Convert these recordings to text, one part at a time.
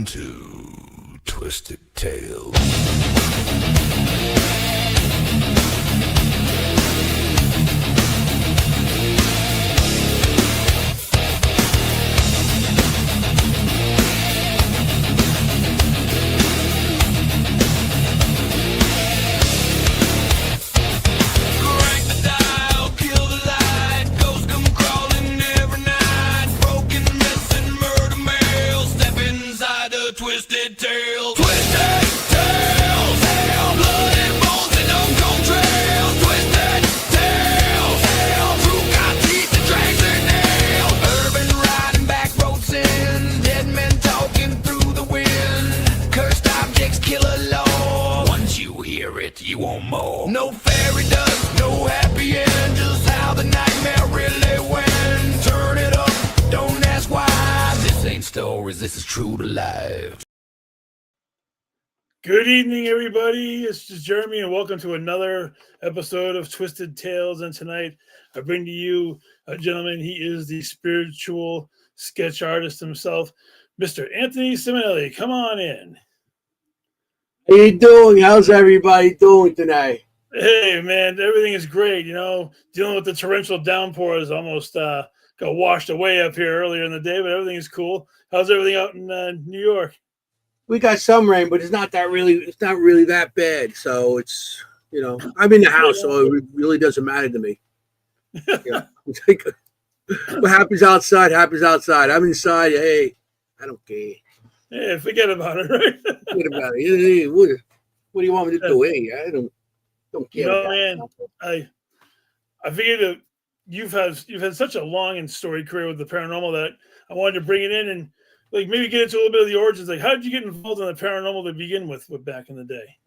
to Twisted Tales. Twisted Tales, Twisted Tales, hell, blood and bones and unknown trails. Twisted Tales, hell, true got teeth and drags and nails. Urban riding, back road sin, dead men talking through the wind. Cursed objects, killer law. Once you hear it, you want more. No fairy dust, no happy end, just how the nightmare really went. Turn it up, don't ask why. This ain't stories, this is true to life. Good evening, everybody. This is Jeremy, and welcome to another episode of Twisted Tales. And tonight, I bring to you a gentleman. He is the spiritual sketch artist himself, Mr. Anthony Simonelli. Come on in. How you doing? How's everybody doing tonight? Hey, man, everything is great. You know, dealing with the torrential downpours, almost got washed away up here earlier in the day, but everything is cool. How's everything out in New York? We got some rain, but it's not really that bad. So it's, you know, I'm in the house, so it really doesn't matter to me. Yeah. What happens outside happens outside. I'm inside. Hey, I don't care. Yeah, forget about it, right? Forget about it. Hey, what do you want me to do? Hey, I don't care. You know, man, I figured that you've had such a long and storied career with the paranormal that I wanted to bring it in and maybe get into a little bit of the origins. Like, how did you get involved in the paranormal to begin with back in the day?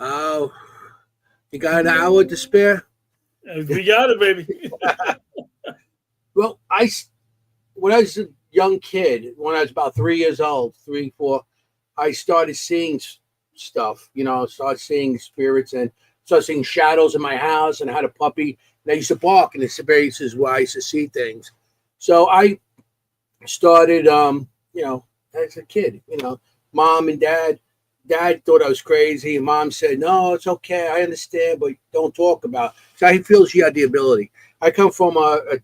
Oh, you got an hour to spare? We got it, baby. Well, when I was a young kid, when I was about 3 years old, 3, 4, I started seeing stuff. You know, started seeing spirits and started seeing shadows in my house. And I had a puppy. And I used to bark in the spaces where I used to see things. So I started, you know, as a kid, you know, mom and dad thought I was crazy. And mom said, no, it's okay. I understand, but don't talk about it. So I feel she had the ability. I come from a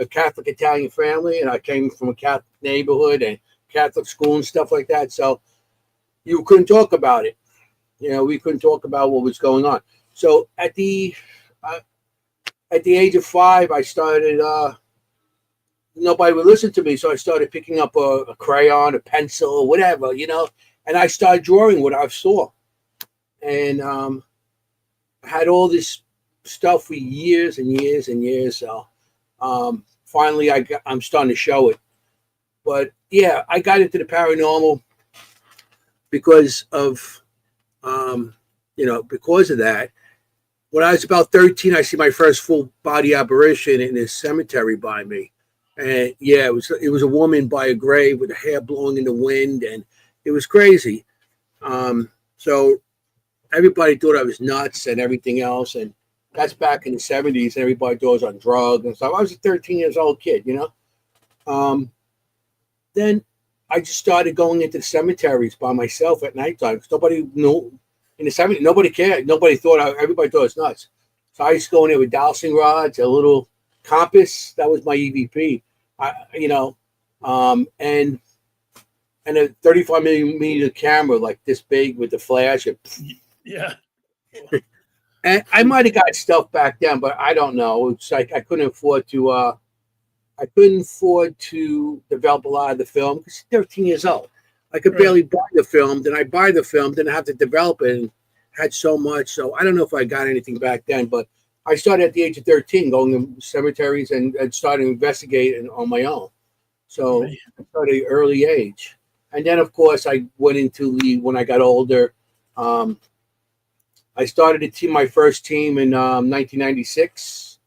Catholic Italian family, and I came from a Catholic neighborhood and Catholic school and stuff like that. So you couldn't talk about it. You know, we couldn't talk about what was going on. So at the age of 5, I started, nobody would listen to me. So I started picking up a crayon, a pencil, or whatever, you know, and I started drawing what I saw. And I had all this stuff for years and years and years. So finally, I'm starting to show it. But yeah, I got into the paranormal because of, because of that. When I was about 13, I see my first full body apparition in this cemetery by me. And yeah, it was a woman by a grave with her hair blowing in the wind, and it was crazy. So everybody thought I was nuts and everything else. And that's back in the 70s. Everybody thought I was on drugs and stuff. I was a 13 years old kid, you know. Then I just started going into the cemeteries by myself at nighttime because nobody knew. In the 70s, nobody cared. Everybody thought I was nuts. So I used to go in there with dowsing rods, a little compass. That was my EVP, and a 35 millimeter camera like this big with the flash. Yeah. And I might have got stuff back then, but I don't know. It's like I couldn't afford to develop a lot of the film because 13 years old. I could barely buy the film. Then I buy the film. Then I have to develop it, and had so much. So I don't know if I got anything back then, but I started at the age of 13 going to cemeteries and started investigating on my own. So I started at an early age. And then, of course, I went into when I got older. I started my first team in 1996,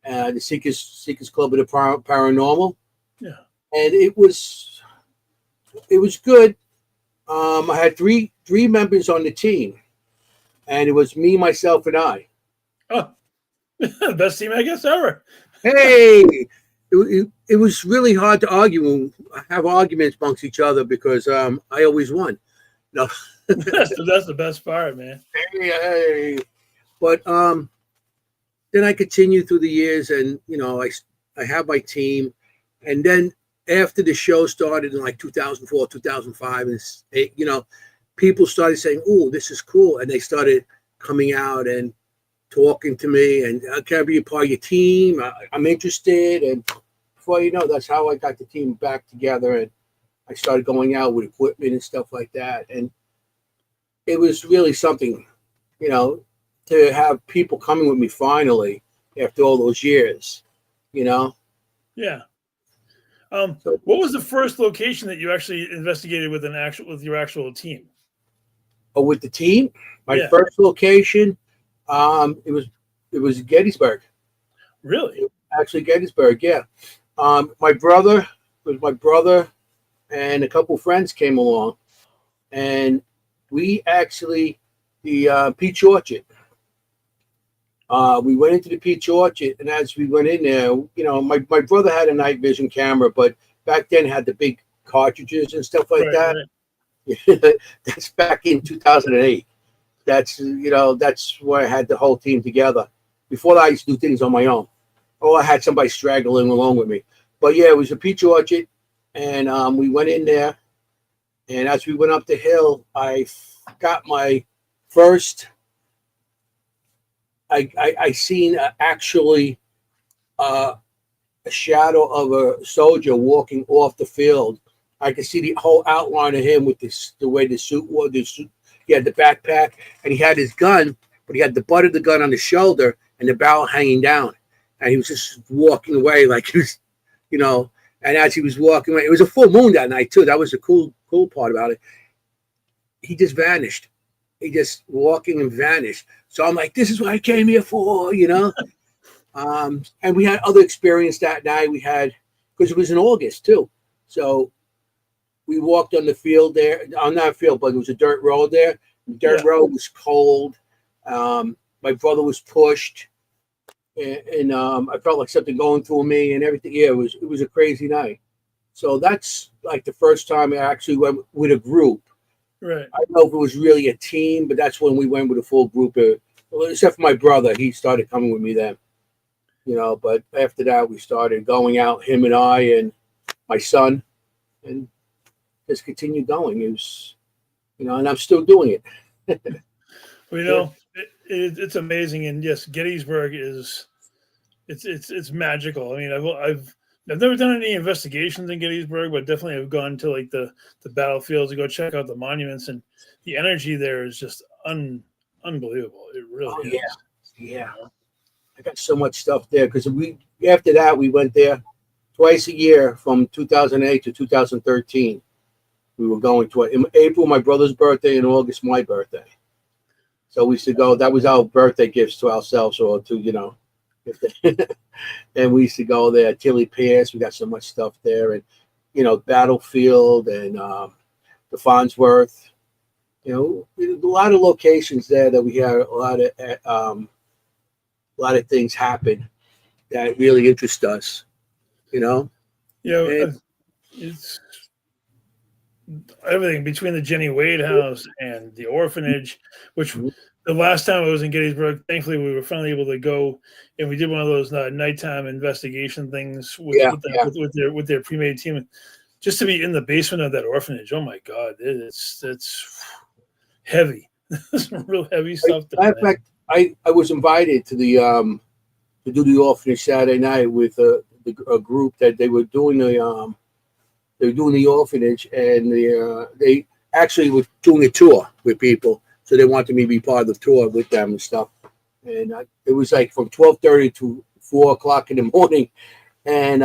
the Seekers Club of the Paranormal. Yeah. And it was good. I had three members on the team, and it was me, myself, and I. Oh, best team I guess ever. Hey, it was really hard to have arguments amongst each other because I always won. No, that's the best part, man. hey. But then I continued through the years, and I have my team, and then after the show started in like 2004, 2005, and people started saying, "Oh, this is cool," and they started coming out and talking to me, and can I be a part of your team? I'm interested, and before you know, that's how I got the team back together, and I started going out with equipment and stuff like that, and it was really something, to have people coming with me finally after all those years, Yeah. So, What was the first location that you actually investigated with your actual team? with the team, my Yeah. first location, it was Gettysburg. Really? Actually, Gettysburg, yeah. My brother and a couple friends came along, and we actually the Peach Orchard. We went into the Peach Orchard, and as we went in there, my brother had a night vision camera, but back then had the big cartridges and stuff like that. Right. That's back in 2008. That's where I had the whole team together. Before that, I used to do things on my own. Or I had somebody straggling along with me. But yeah, it was a Peach Orchard, and we went in there. And as we went up the hill, I got my first. I seen actually a shadow of a soldier walking off the field. I could see the whole outline of him with the way the suit was. He had the backpack, and he had his gun, but he had the butt of the gun on his shoulder and the barrel hanging down. And he was just walking away like he was, and as he was walking away, it was a full moon that night too. That was the cool part about it. He just vanished. He just walking and vanished. So I'm like, this is what I came here for, And we had other experience that night. We had, because it was in August too. So we walked on the field there, on that field, but it was a dirt road there. The dirt road was cold. My brother was pushed, and I felt like something going through me and everything. Yeah, it was a crazy night. So that's like the first time I actually went with a group. Right. I don't know if it was really a team, but that's when we went with a full group. Except for my brother, he started coming with me then. But after that, we started going out, him and I and my son, and just continued going. It was, and I'm still doing it. Well, it's amazing, and yes, Gettysburg is it's magical. I mean, I've never done any investigations in Gettysburg, but definitely I've gone to like the battlefields to go check out the monuments, and the energy there is just unbelievable. It really is. Yeah. I got so much stuff there because after that we went there twice a year from 2008 to 2013. We were going to in April my brother's birthday and August my birthday. So we used to go. That was our birthday gifts to ourselves or to and we used to go there. Tilly Pierce, we got so much stuff there, and Battlefield and the Farnsworth. A lot of locations there that we had a lot of things happen that really interest us. It's everything between the Jenny Wade house and the orphanage, which the last time I was in Gettysburg, thankfully we were finally able to go, and we did one of those nighttime investigation things with their pre-made team, just to be in the basement of that orphanage. Oh my God, it's heavy. Some real heavy stuff. In fact, I was invited to the to do the orphanage Saturday night with a group that they were doing the orphanage, and they actually were doing a tour with people, so they wanted me to be part of the tour with them and stuff. And it was like from 12:30 to 4 o'clock in the morning, and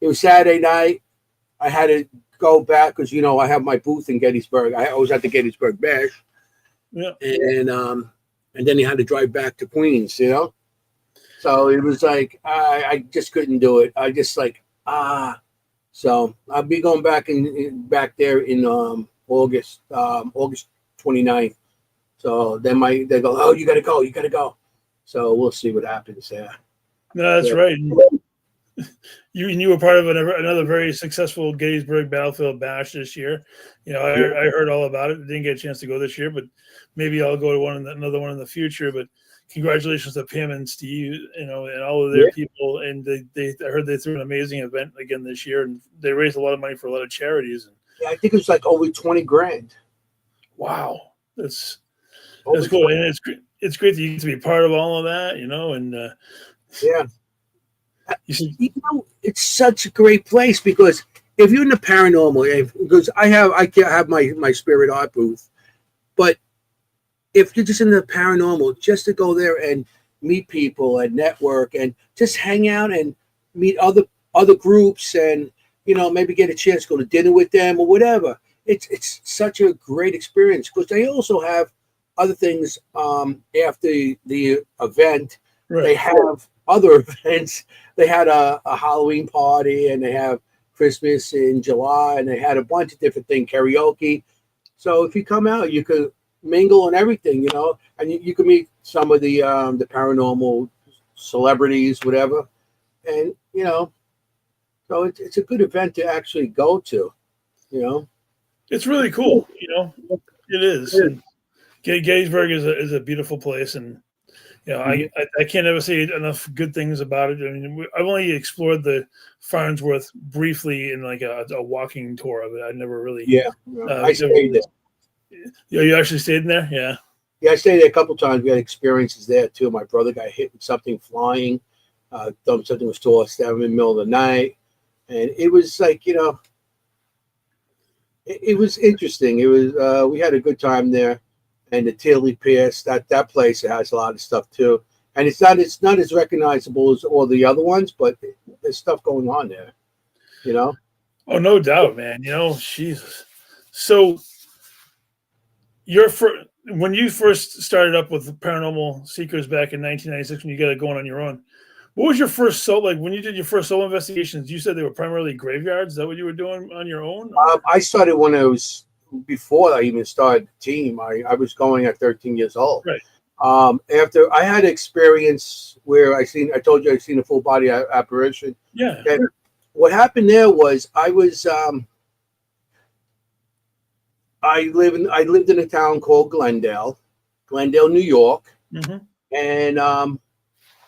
it was Saturday night. I had to go back because I have my booth in Gettysburg. I was at the Gettysburg Bash, and then you had to drive back to Queens. So it was like I just couldn't do it. I just So I'll be going back back there in August 29th. So then they go, oh, you gotta go. So we'll see what happens there. No, that's right. you were part of another very successful Gettysburg Battlefield Bash this year. You know, I heard all about it. Didn't get a chance to go this year, but maybe I'll go to another one in the future. But congratulations to Pam and Steve, you know, and all of their people. And I heard they threw an amazing event again this year, and they raised a lot of money for a lot of charities. And Yeah, I think it was like over 20 grand. wow, that's Over cool, 20. and it's great that you get to be part of all of that, you know. And Yeah. you see, You know, it's such a great place because if you're in the paranormal, because I have my spirit art booth, but if you're just in the paranormal, just to go there and meet people and network and just hang out and meet other groups and, you know, maybe get a chance to go to dinner with them or whatever. It's such a great experience because they also have other things after the event. right. They have other events. They had a Halloween party and they have Christmas in July and they had a bunch of different things, karaoke. So if you come out, you could mingle and everything, you know, and you can meet some of the paranormal celebrities, whatever. And, you know, so it's a good event to actually go to, you know. It's really cool, you know. It is. And Gettysburg is a beautiful place, and you know, I can't ever say enough good things about it. I mean, I've only explored the Farnsworth briefly in like a walking tour of it. I never really. Yeah, I stayed there. You actually stayed in there? Yeah. Yeah, I stayed there a couple times. We had experiences there too. My brother got hit with something flying. Something was tossed down in the middle of the night, and it was like, you know, it was interesting. It was we had a good time there, and the Tilly Pierce, that place has a lot of stuff too, and it's not as recognizable as all the other ones, but there's stuff going on there, you know. Oh, no doubt, man. You know, Jesus. So, when you first started up with Paranormal Seekers back in 1996, when you got it going on your own, what was your first like when you did your first solo investigations? You said they were primarily graveyards. Is that what you were doing on your own? I started when I was before I even started the team. I was going at 13 years old. Right. After I had experience where I told you I seen a full body apparition. Yeah. And what happened there was I lived in a town called Glendale, New York, and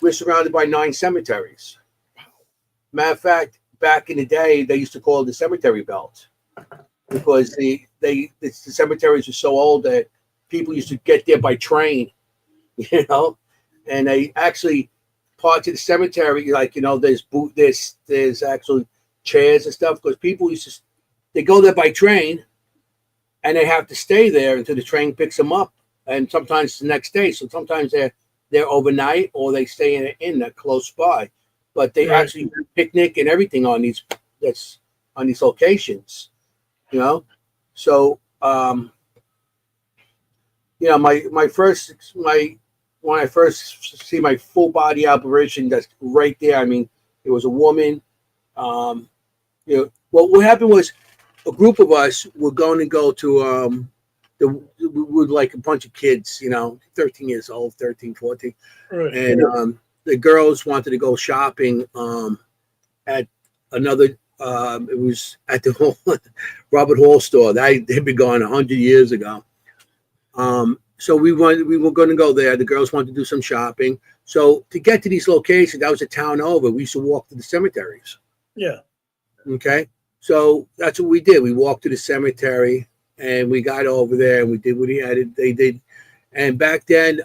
we're surrounded by 9 cemeteries. Matter of fact, back in the day, they used to call it the cemetery belt because the cemeteries are so old that people used to get there by train, you know, and they actually parts of the cemetery, like, you know, there's actually chairs and stuff because people they go there by train and they have to stay there until the train picks them up, and sometimes it's the next day. So sometimes they're overnight or they stay in an inn that close by, but they actually picnic and everything on these locations, you know. So you know, when I first see my full body apparition, that's right there. I mean, it was a woman. You know, what happened was a group of us were going to go to with like a bunch of kids, you know, 13 years old, 13, 14. Right. And the girls wanted to go shopping at another, it was at the Robert Hall store. They'd been gone 100 years ago. So we were going to go there. The girls wanted to do some shopping. So to get to these locations, that was a town over. We used to walk to the cemeteries. Yeah. Okay. So that's what we did. We walked to the cemetery and we got over there and we did what they did. And back then,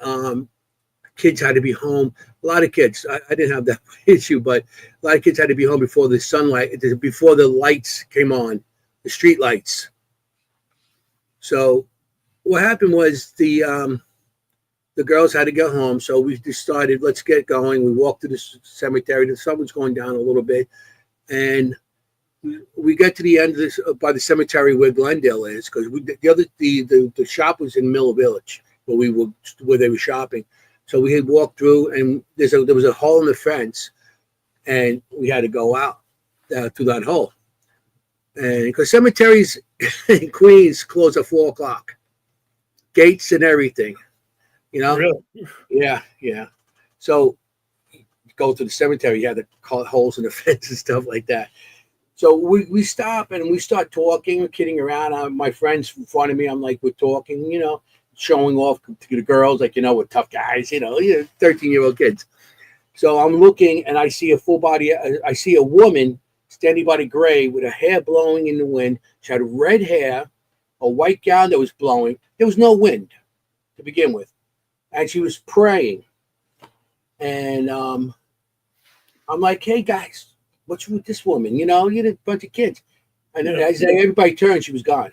kids had to be home. A lot of kids, I didn't have that issue, but a lot of kids had to be home before the sunlight, before the lights came on, the street lights. So what happened was the girls had to go home. So we decided, let's get going. We walked to the cemetery. The sun was going down a little bit. And we get to the end of this by the cemetery where Glendale is, because the shop was in Mill Village where they were shopping. So we had walked through, and there was a hole in the fence, and we had to go out through that hole. And because cemeteries in Queens close at 4:00, gates and everything, you know. Really? Yeah. So go to the cemetery, you had to cut holes in the fence and stuff like that. So we stop and we start talking, kidding around. My friends in front of me, I'm like, we're talking, showing off to the girls, like, we're tough guys, 13-year-old kids. So I'm looking and I see a full body. I see a woman standing by the grave with her hair blowing in the wind. She had red hair, a white gown that was blowing. There was no wind to begin with. And she was praying. And I'm like, hey, guys, what's with this woman? You had a bunch of kids. And then as everybody turned, she was gone.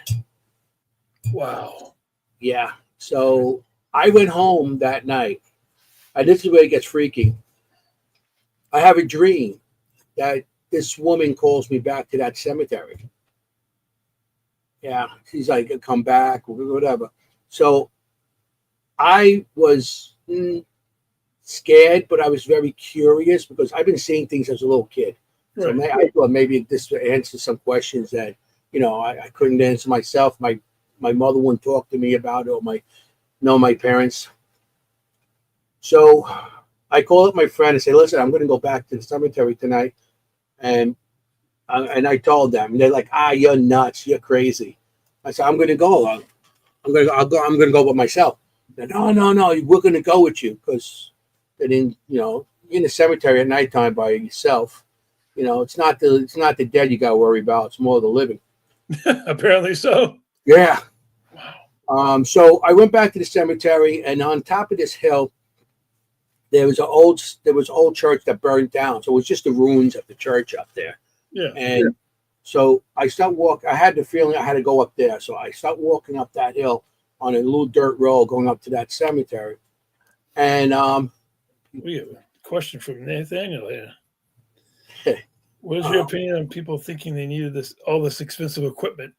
Wow. Yeah. So I went home that night. And this is where it gets freaky. I have a dream that this woman calls me back to that cemetery. Yeah. She's like, come back, or whatever. So I was scared, but I was very curious because I've been seeing things as a little kid. So I thought maybe this would answer some questions that, I couldn't answer myself. My mother wouldn't talk to me about it, or my parents. So I call up my friend and say, listen, I'm going to go back to the cemetery tonight. And I told them, and they're like, you're nuts. You're crazy. I said, I'm going to go. I'm going to go by myself. Said, no, we're going to go with you, because in the cemetery at nighttime by yourself, it's not the dead you got to worry about. It's more the living. Apparently so. Yeah. Wow. So I went back to the cemetery, and on top of this hill, there was old church that burned down. So it was just the ruins of the church up there. Yeah. And so I started walking. I had the feeling I had to go up there. So I started walking up that hill on a little dirt road going up to that cemetery. And we have a question from Nathaniel here. What is your opinion on people thinking they needed all this expensive equipment?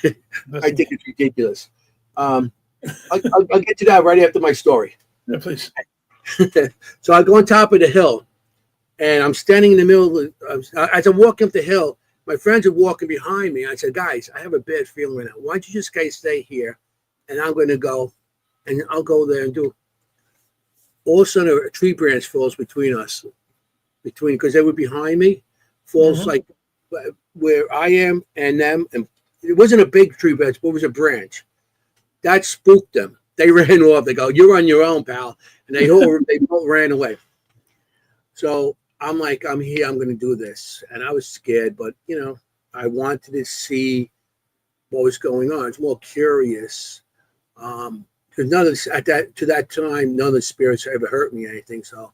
I think it's ridiculous. I'll get to that right after my story. Yeah, please. So I go on top of the hill, and I'm standing in the middle as I'm walking up the hill. My friends are walking behind me. I said, guys, I have a bad feeling right now. Why don't you just guys stay here, and I'm going to go, and I'll go there and do. All of a sudden, a tree branch falls between us, because they were behind me, falls like where I am and them, and it wasn't a big tree branch, but it was a branch. That spooked them. They ran off. They go, you're on your own, pal. And they both ran away. So I'm like, I'm here. I'm going to do this. And I was scared, but, I wanted to see what was going on. It's more curious. Because to that time, none of the spirits ever hurt me or anything. So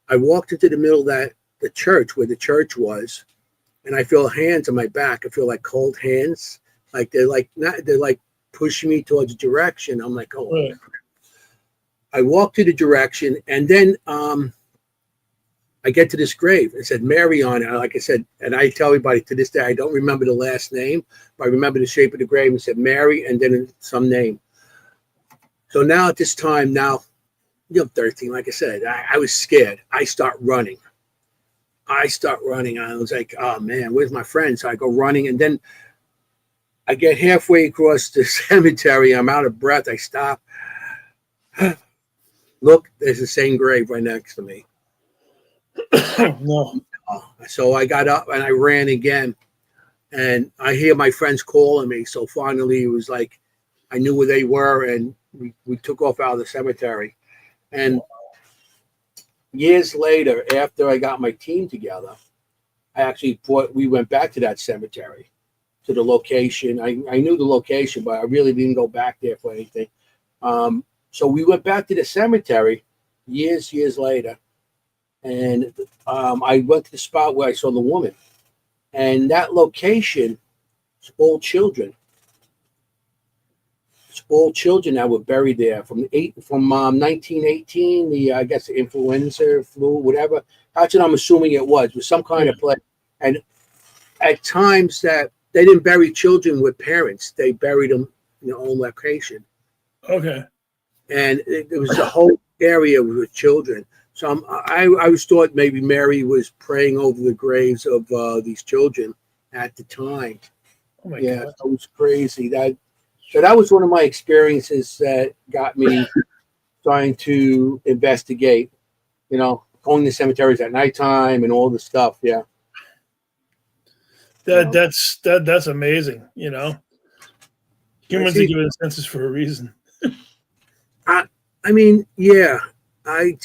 I walked into the middle of the church, where the church was, and I feel hands on my back. I feel like cold hands. Like they're pushing me towards a direction. I'm like, oh. Right. I walk to the direction, and then I get to this grave. It said Mary on it. Like I said, and I tell everybody to this day, I don't remember the last name, but I remember the shape of the grave. It said Mary, and then some name. So now at this time, 13, like I said, I was scared. I start running. I was like, oh, man, where's my friend? So I go running, and then I get halfway across the cemetery. I'm out of breath. I stop. Look, there's the same grave right next to me. No. So I got up and I ran again, and I hear my friends calling me. So finally, it was like I knew where they were, and we took off out of the cemetery. And years later, after I got my team together, we went back to that cemetery, to the location. I knew the location, but I really didn't go back there for anything. So we went back to the cemetery years later, and I went to the spot where I saw the woman, and that location is all children. It's all children that were buried there from 1918. I guess the influenza, flu, whatever. That's what I'm assuming it was some kind of plague. And at times that they didn't bury children with parents, they buried them in their own location. Okay. And it was a whole area with children. So I was thought maybe Mary was praying over the graves of these children at the time. Oh my God. That was crazy. That was one of my experiences that got me trying to investigate, because going to cemeteries at nighttime and all this stuff. Yeah. That's amazing. You know, humans are given senses for a reason. I mean, yeah, I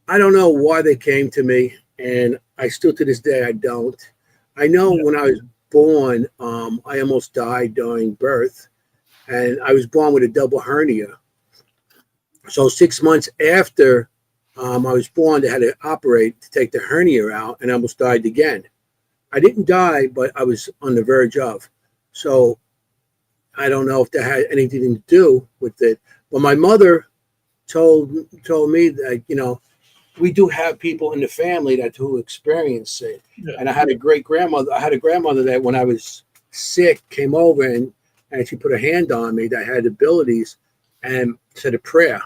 don't know why they came to me, and I still to this day I don't. I know when I was born, I almost died during birth, and I was born with a double hernia. So 6 months after I was born, they had to operate to take the hernia out, and I almost died again. I didn't die, but I was on the verge of. So I don't know if that had anything to do with it. But my mother told me that, you know, we do have people in the family that who experience it. Yeah. And I had a grandmother that when I was sick came over and she put a hand on me that had abilities and said a prayer.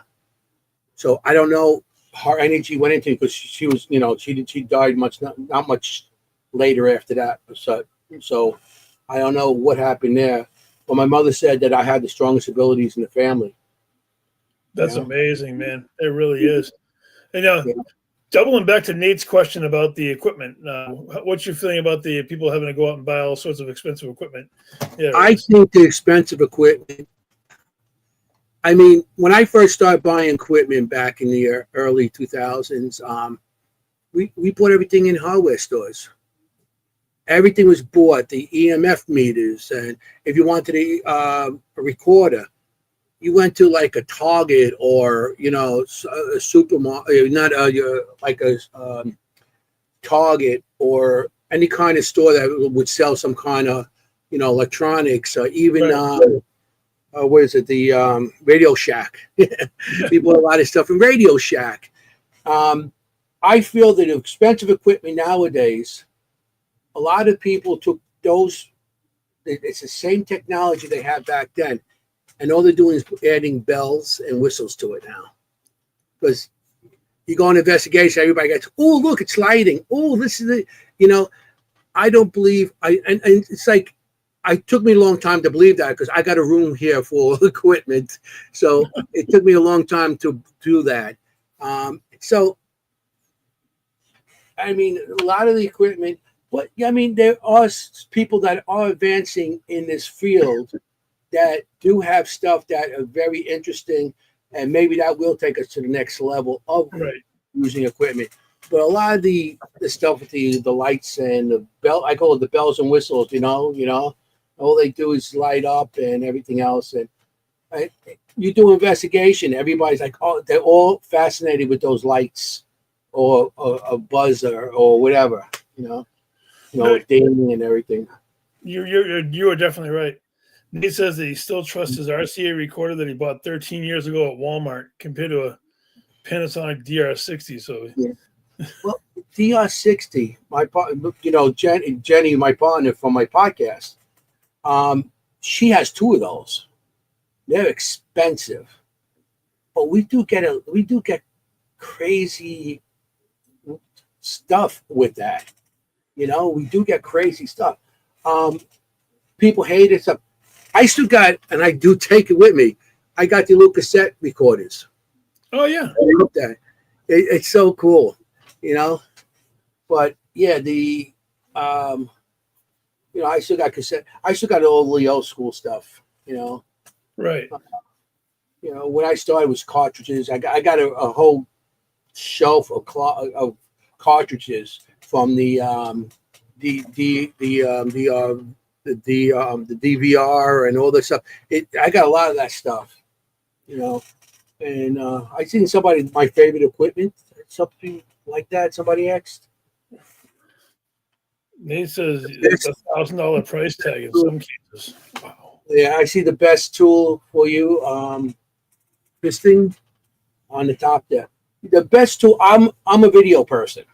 So I don't know her energy went into it because she was, you know, she died not much later after that. So I don't know what happened there. But my mother said that I had the strongest abilities in the family. That's amazing, man. It really is. And doubling back to Nate's question about the equipment, what's your feeling about the people having to go out and buy all sorts of expensive equipment? Yeah, I think the expensive equipment. I mean, when I first started buying equipment back in the early 2000s, we bought everything in hardware stores. Everything was bought, the EMF meters, and if you wanted a recorder, you went to like a Target or, you know, a supermarket, not like a Target or any kind of store that would sell some kind of, you know, electronics, even what is it, the Radio Shack. We bought a lot of stuff in Radio Shack. I feel that expensive equipment nowadays, a lot of people took those, it's the same technology they had back then. And all they're doing is adding bells and whistles to it now. Because you go on investigation, everybody gets, oh, look, it's lighting. Oh, this is the, you know, I don't believe, and it's like, it took me a long time to believe that because I got a room here for equipment. So it took me a long time to do that. So, I mean, a lot of the equipment, but I mean, there are people that are advancing in this field that do have stuff that are very interesting, and maybe that will take us to the next level of using equipment. But a lot of the stuff with the lights and the bell, I call it the bells and whistles, you know, all they do is light up and everything else. And you do investigation, everybody's like, oh, they're all fascinated with those lights or a buzzer or whatever, you know, dinging and everything. You are definitely right. Nate says that he still trusts his RCA recorder that he bought 13 years ago at Walmart compared to a Panasonic DR60. So, well, DR60, Jenny, my partner from my podcast, she has two of those. They're expensive, but we do get crazy stuff with that. You know, we do get crazy stuff. People hate it. I still got, and I do take it with me, I got the little cassette recorders. Oh, yeah. I love that. It's so cool, you know. But, yeah, I still got cassette. I still got all the old school stuff, you know. Right. When I started was cartridges. I got a whole shelf of cartridges from the DVR and all this stuff. I got a lot of that stuff, you know. And I seen somebody, my favorite equipment, something like that. Somebody asked. Nate says it's $1,000 price tag in some cases. Wow. Yeah, I see the best tool for you. This thing on the top there. The best tool. I'm a video person.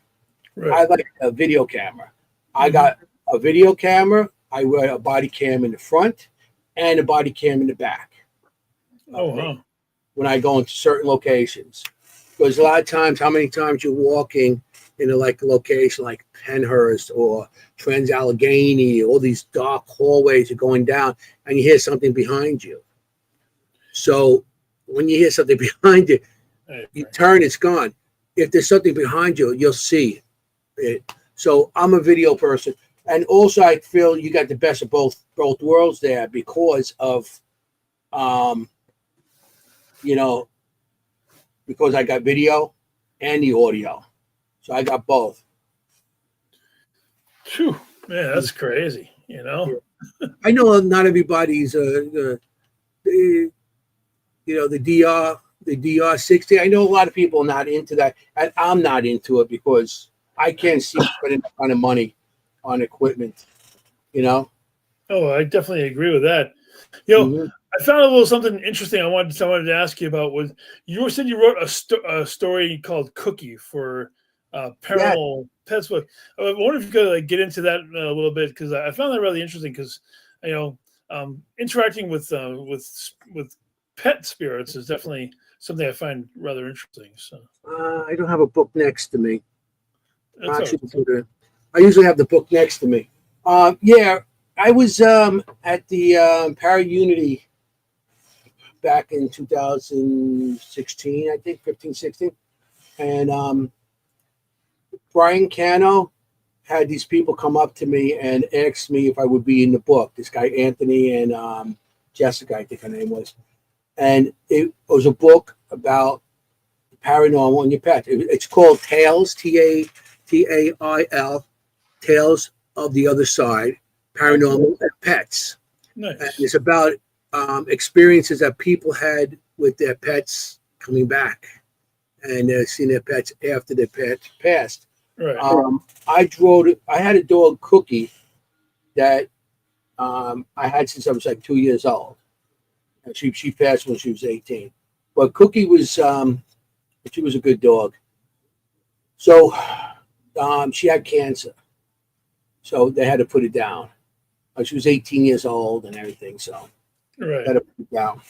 Right. I like a video camera. I got a video camera. I wear a body cam in the front and a body cam in the back. Oh, wow. When I go into certain locations. Because a lot of times, how many times you're walking in a location like Penhurst or Trans-Allegheny, all these dark hallways, you're going down and you hear something behind you. So when you hear something behind you, you turn, it's gone. if there's something behind you, you'll see it. So I'm a video person, and also I feel you got the best of both worlds there because of, you know, because I got video and the audio, so I got both. Phew, man, that's crazy. You know. I know not everybody's the DR60. I know a lot of people are not into that, and I'm not into it because I can't see spending that kind of money on equipment. You know. Oh, I definitely agree with that. You know, Mhm. I found a little something interesting. I wanted to ask you about. Was you said you wrote a story called Cookie for Yeah. Paranormal Pets book. I wonder if you could like get into that a little bit because I found that really interesting. Because you know, interacting with pet spirits is definitely something I find rather interesting. So I don't have a book next to me. that's all right. I usually have the book next to me. Yeah, I was at the Para Unity back in 2016, I think, 15, 16. And Brian Cano had these people come up to me and ask me if I would be in the book. This guy, Anthony, and Jessica, I think her name was. And it was a book about paranormal and your pet. It's called Tales, Tail, Tales of the Other Side, Paranormal and Pets. Nice. And it's about experiences that people had with their pets coming back, and seeing their pets after their pets passed. Right. I had a dog, Cookie, that I had since I was like 2 years old. And she passed when she was 18. But Cookie was she was a good dog. So she had cancer. So they had to put it down. She was 18 years old and everything. So Right. had to put it down.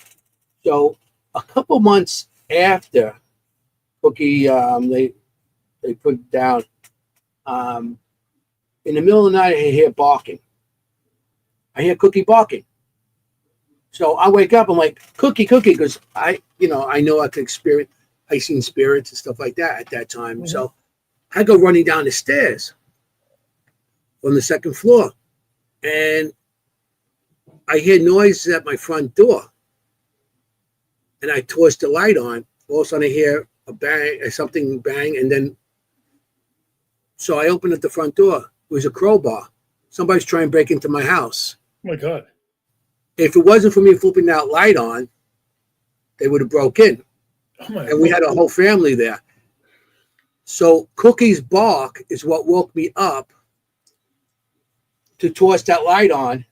So a couple months after Cookie, they put it down. In the middle of the night, I hear barking. I hear Cookie barking. So I wake up. I'm like, Cookie, because I know I could experience. I seen spirits and stuff like that at that time. Mhm. So I go running down the stairs on the second floor, and I hear noises at my front door. And I toss the light on. All of a sudden, I hear a bang, something bang, and then. So I opened up the front door. It was a crowbar. Somebody's trying to break into my house. Oh my God. If it wasn't for me flipping that light on, they would have broke in. Oh my. And we had a whole family there. So Cookie's bark is what woke me up to toss that light on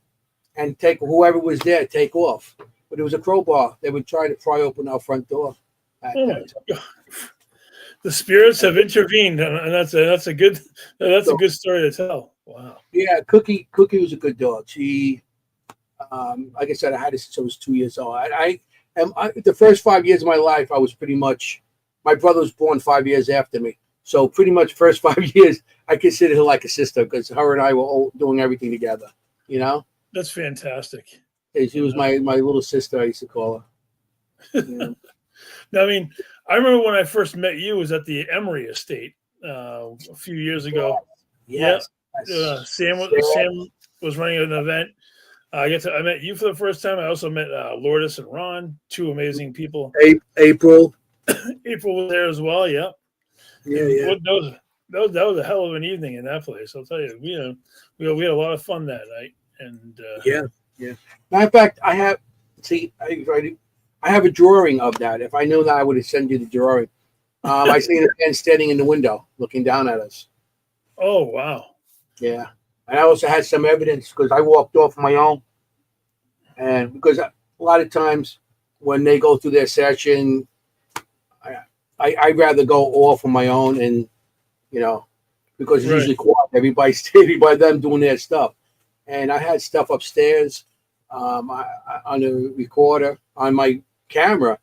and take whoever was there, take off. But it was a crowbar. They would try to pry open our front door. Oh my God. The spirits have intervened, and that's a good story to tell. Wow. Yeah, Cookie was a good dog. She, like I said, I had it since I was 2 years old. The first 5 years of my life, I was pretty much. My brother was born 5 years after me, so pretty much first 5 years, I considered her like a sister because her and I were all doing everything together. You know, That's fantastic. and she was my little sister. I used to call her. Yeah. Now, I mean, I remember when I first met you was at the Emory Estate a few years ago. Yes. Sam was running an event. I met you for the first time. I also met Lourdes and Ron, two amazing people. April. April was there as well. Yeah. Yeah. That was a hell of an evening in that place. I'll tell you, we had a lot of fun that night. And yeah. Matter of fact, I have a drawing of that. If I knew that, I would have sent you the drawing. I seen a man standing in the window looking down at us. Oh wow. Yeah. And I also had some evidence because I walked off on my own. And because a lot of times when they go through their session, I'd rather go off on my own and, because it's usually quiet. Everybody's standing by them doing their stuff. And I had stuff upstairs on the recorder, on my camera.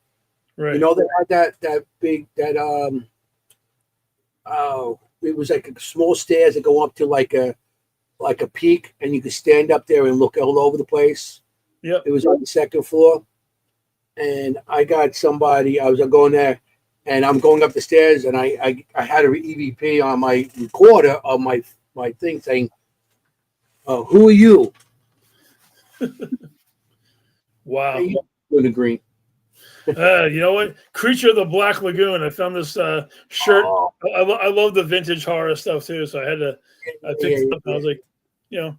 Right. They had that big, it was like a small stairs that go up to like a peak, and you could stand up there and look all over the place. Yeah. It was on the second floor, and I got somebody. I was going there, and I'm going up the stairs, and I had an EVP on my recorder of my thing saying, "Who are you?" Wow. And with the green. You know what? Creature of the Black Lagoon. I found this shirt. Oh, I love the vintage horror stuff too, so I had to. I picked it up. And I was like, you know,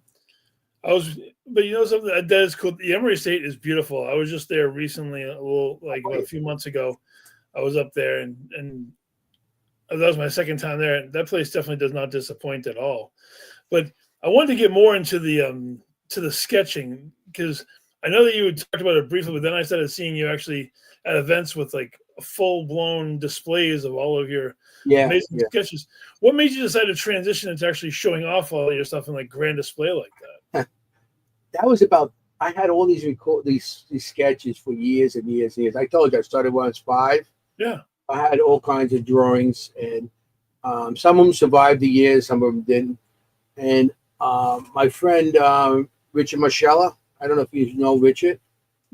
I was, but you know something that is cool. The Emery Estate is beautiful. I was just there recently, about a few months ago. I was up there, and that was my second time there. And that place definitely does not disappoint at all. But I wanted to get more into the sketching, because I know that you had talked about it briefly, but then I started seeing you actually at events with like full blown displays of all of your amazing sketches. What made you decide to transition into actually showing off all of your stuff in like grand display like that? That was about. I had all these these sketches for years and years and years. I told you I started when I was 5. Yeah, I had all kinds of drawings, and some of them survived the years, some of them didn't. And my friend Richard Marcella, I don't know if you know Richard.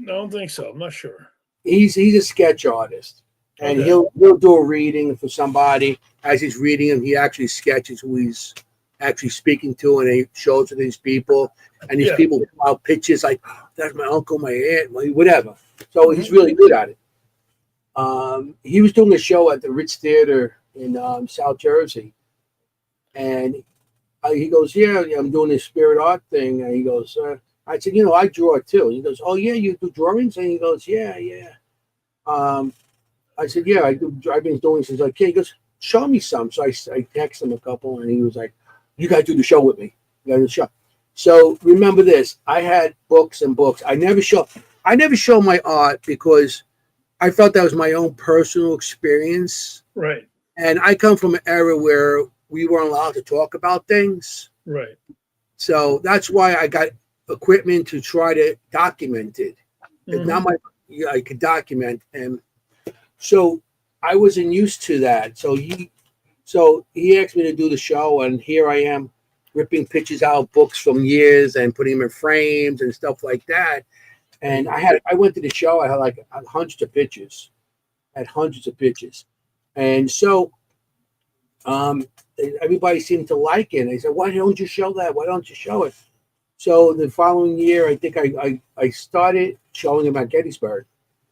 no, I don't think so. I'm not sure. He's a sketch artist, and Okay. he'll do a reading for somebody. As he's reading him, he actually sketches who he's actually speaking to, and he shows to these people. And these people pull out pictures like, "Oh, that's my uncle, my aunt, whatever." So he's really good at it. He was doing a show at the Ritz Theater in South Jersey, and he goes, "Yeah, I'm doing this spirit art thing." And he goes, I said, "I draw too." He goes, "Oh yeah, you do drawings?" And he goes, "Yeah, yeah." I said, "Yeah, I do. I've been doing since I was a kid." He goes, "Show me some." So I texted him a couple, and he was like, "You got to do the show with me. You got to do the show." So remember this: I had books and books. I never show my art because I felt that was my own personal experience. Right. And I come from an era where we weren't allowed to talk about things. Right. So that's why I got equipment to try to document it. It's not I could document. And so I wasn't used to that. So he asked me to do the show, and here I am ripping pictures out of books from years and putting them in frames and stuff like that. And I went to the show. I had like hundreds of pictures, and so everybody seemed to like it. And I said, "Why don't you show that? Why don't you show it?" So the following year, I think I started showing them at Gettysburg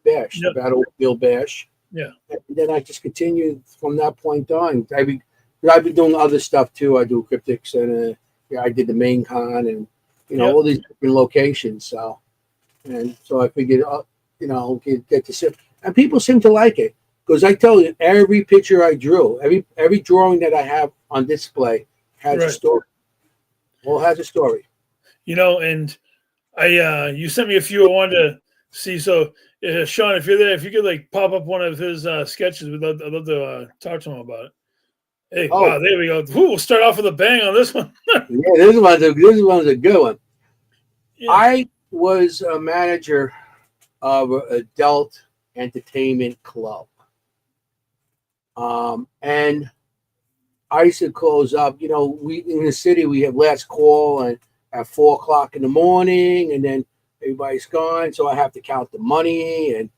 Bash, the Battlefield Bash. Yeah. And then I just continued from that point on. I've been doing other stuff too. I do cryptics, and I did the main con, and all these different locations. So I figured, get to sit, and people seem to like it, because I tell you, every picture I drew, every drawing that I have on display has a story. All has a story. And you sent me a few I wanted to see. So, Sean, if you're there, if you could like pop up one of his sketches, I'd love to talk to him about it. Hey, wow, there we go. We'll start off with a bang on this one. Yeah, this one's a good one. Yeah. I was a manager of an adult entertainment club, and I used to close up. We in the city, we have last call and at 4:00 in the morning, and then everybody's gone. So I have to count the money and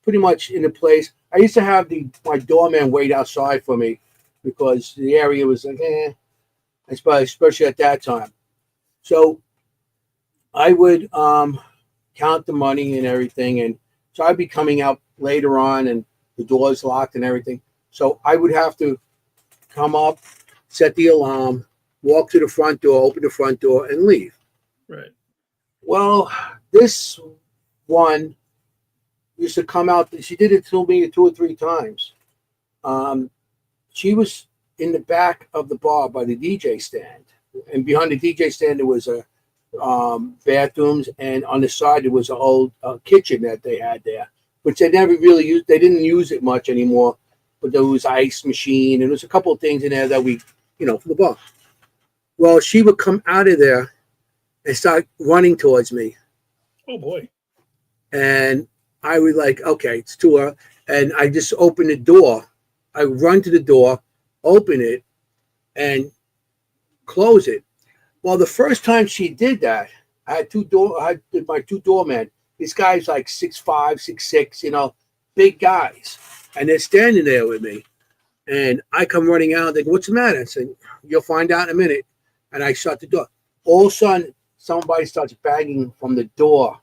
pretty much in the place. I used to have my doorman wait outside for me, because the area was like, especially at that time. So I would count the money and everything. And so I'd be coming out later on, and the door's locked and everything. So I would have to come up, set the alarm, walk to the front door, open the front door, and leave. Right. Well, this one used to come out. She did it to me 2 or 3 times. She was in the back of the bar by the DJ stand, and behind the DJ stand there was a bathrooms, and on the side there was an old kitchen that they had there, which they never really used. They didn't use it much anymore, but there was ice machine, and there was a couple of things in there that we, for the bar. Well, she would come out of there and start running towards me. Oh boy! And I would like, okay, it's to her, and I just open the door. I run to the door, open it, and close it. Well, the first time she did that, I had my 2 doormen. These guys like 6'5", 6'6", big guys. and they're standing there with me. And I come running out. They go, "What's the matter?" I said, "You'll find out in a minute." And I shut the door. All of a sudden, somebody starts banging from the door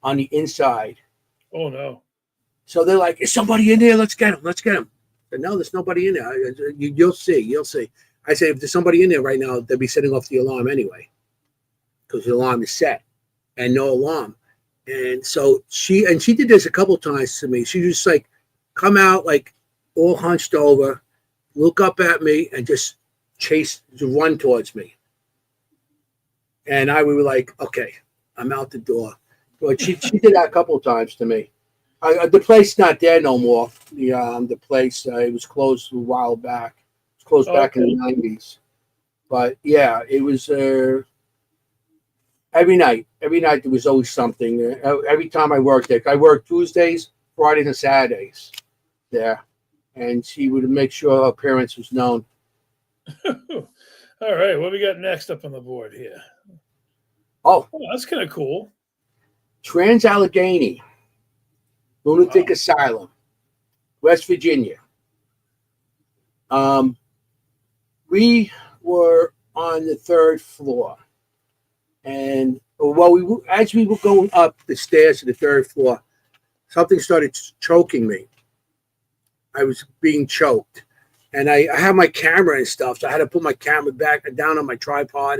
on the inside. Oh no. So they're like, "Is somebody in there? Let's get him. Let's get him." I said, "No, there's nobody in there. You'll see. You'll see." I said, "If there's somebody in there right now, they'll be setting off the alarm anyway, because the alarm is set and no alarm." And so she did this a couple times to me. She just like come out like all hunched over, look up at me, and just run towards me. And I was like, "Okay, I'm out the door." But she did that a couple of times to me. The place not there no more. The place it was closed a while back. It was closed back in the 90s. But yeah, it was every night. Every night there was always something. Every time I worked there, I worked Tuesdays, Fridays, and Saturdays there, and she would make sure her appearance was known. All right, what we got next up on the board here? Oh, That's kind of cool. Trans-Allegheny Lunatic Asylum, West Virginia. We were on the 3rd floor, and as we were going up the stairs to the 3rd floor, something started choking me. I was being choked, and I had my camera and stuff, so I had to put my camera back down on my tripod,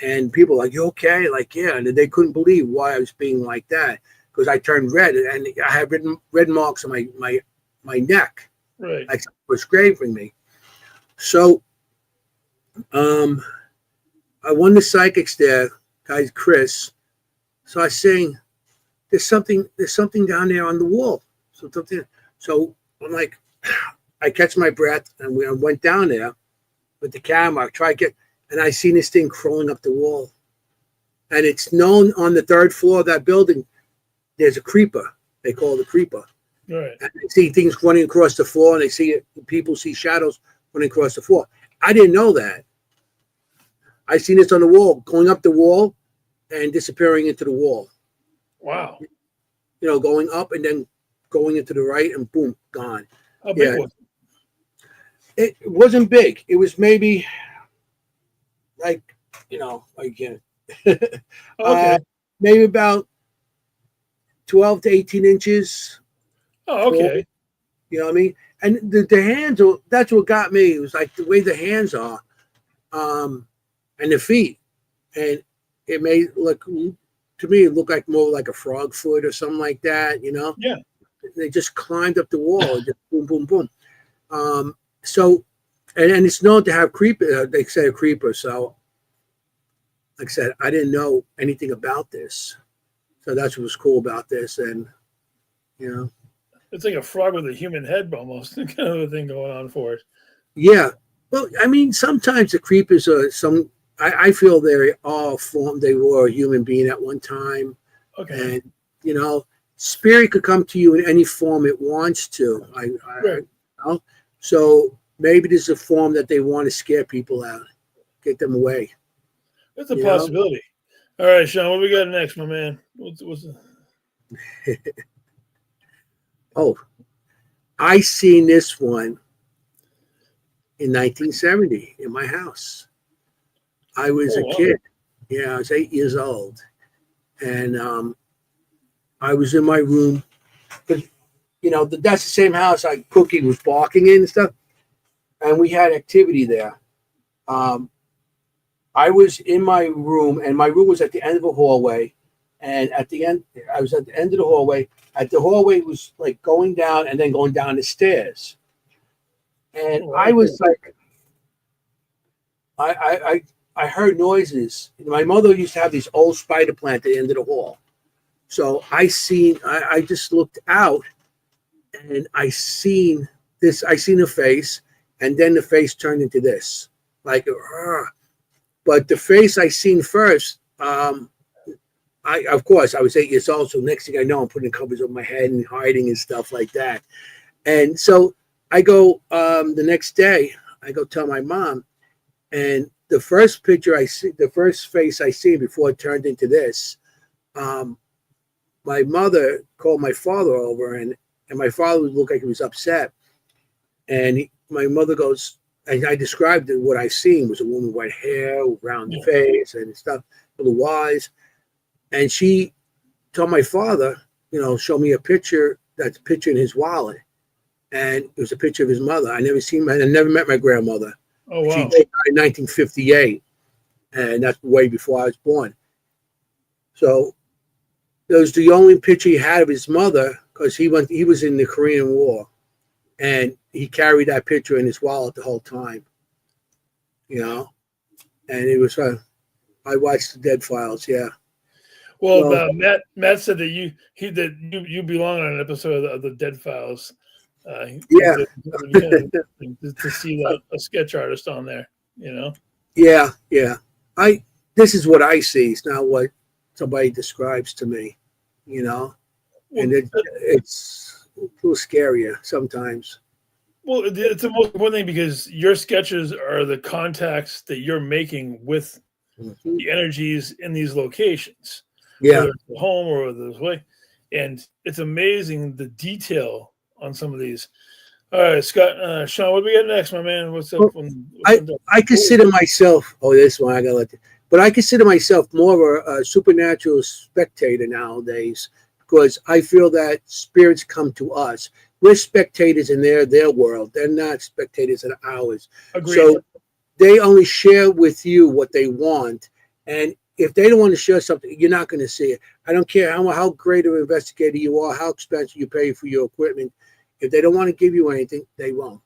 and people were like, "You okay?" Like, yeah, and they couldn't believe why I was being like that, because I turned red, and I had red marks on my neck, Right. like someone was scraping me. So, one of the psychics there, guy Chris, so I was saying, there's something down there on the wall. So I'm like, I catch my breath, and we went down there with the camera, and I seen this thing crawling up the wall. And it's known on the 3rd floor of that building, there's a creeper. They call it a creeper. Right. And they see things running across the floor, and people see shadows running across the floor. I didn't know that. I seen this on the wall, going up the wall and disappearing into the wall. Wow. Going up and then going into the right, and boom, gone. How big was it? It wasn't big. It was maybe like, Okay. maybe about 12 to 18 inches. Oh, okay. You know what I mean? And the hands, that's what got me. It was like the way the hands are, and the feet. And it made to me, it looked like more like a frog foot or something like that, Yeah. They just climbed up the wall, just boom, boom, boom. So, and it's known to have creeper, they say a creeper. So, like I said, I didn't know anything about this. So that's what was cool about this. And, It's like a frog with a human head almost, kind of a thing going on for it. yeah. Well, I mean, sometimes the creepers are I feel they all formed, they were a human being at one time. Okay. And, spirit could come to you in any form it wants to. Right. So maybe there's a form that they want to scare people out, get them away. That's a possibility. All right, Sean, what do we got next, my man? What's Oh, I seen this one in 1970 in my house. I was a kid. Yeah, I was 8 years old. And I was in my room. Because, that's the same house Cookie was barking in and stuff. And we had activity there. I was in my room, and my room was at the end of a hallway. And at the end, I was at the end of the hallway. The hallway was like going down and then going down the stairs. And I was like, I heard noises. My mother used to have these old spider plant at the end of the hall. So I just looked out, and I seen a face, and then the face turned into this, like, but the face I seen first, of course, I was 8 years old, so next thing I know, I'm putting covers over my head and hiding and stuff like that. And so I go, the next day, I go tell my mom, and the first picture I see, the first face I see before it turned into this, my mother called my father over, and and my father would look like he was upset. And my mother goes, and I described it, what I seen was a woman with white hair, round face and stuff, blue eyes. And she told my father, show me a picture, that's a picture in his wallet. And it was a picture of his mother. I never met my grandmother. Oh, wow. She died in 1958. And that's way before I was born. So that was the only picture he had of his mother, because he was in the Korean War. And he carried that picture in his wallet the whole time. And it was, I watched the Dead Files, yeah. Well, Matt said that you belong on an episode of the Dead Files. Yeah. To see a sketch artist on there, Yeah. This is what I see. It's not what somebody describes to me, and it's a little scarier sometimes. Well, it's the most important thing, because your sketches are the contacts that you're making with the energies in these locations. Yeah. Whether it's the home or this way. And it's amazing the detail on some of these. All right, Scott, Sean, what do we got next, my man? What's up? I consider myself, this one I gotta let you, but I consider myself more of a supernatural spectator nowadays, because I feel that spirits come to us. We're spectators in their world. They're not spectators in ours. Agreed. So they only share with you what they want. And if they don't want to share something, you're not going to see it. I don't care how great of an investigator you are, how expensive you pay for your equipment. If they don't want to give you anything, they won't.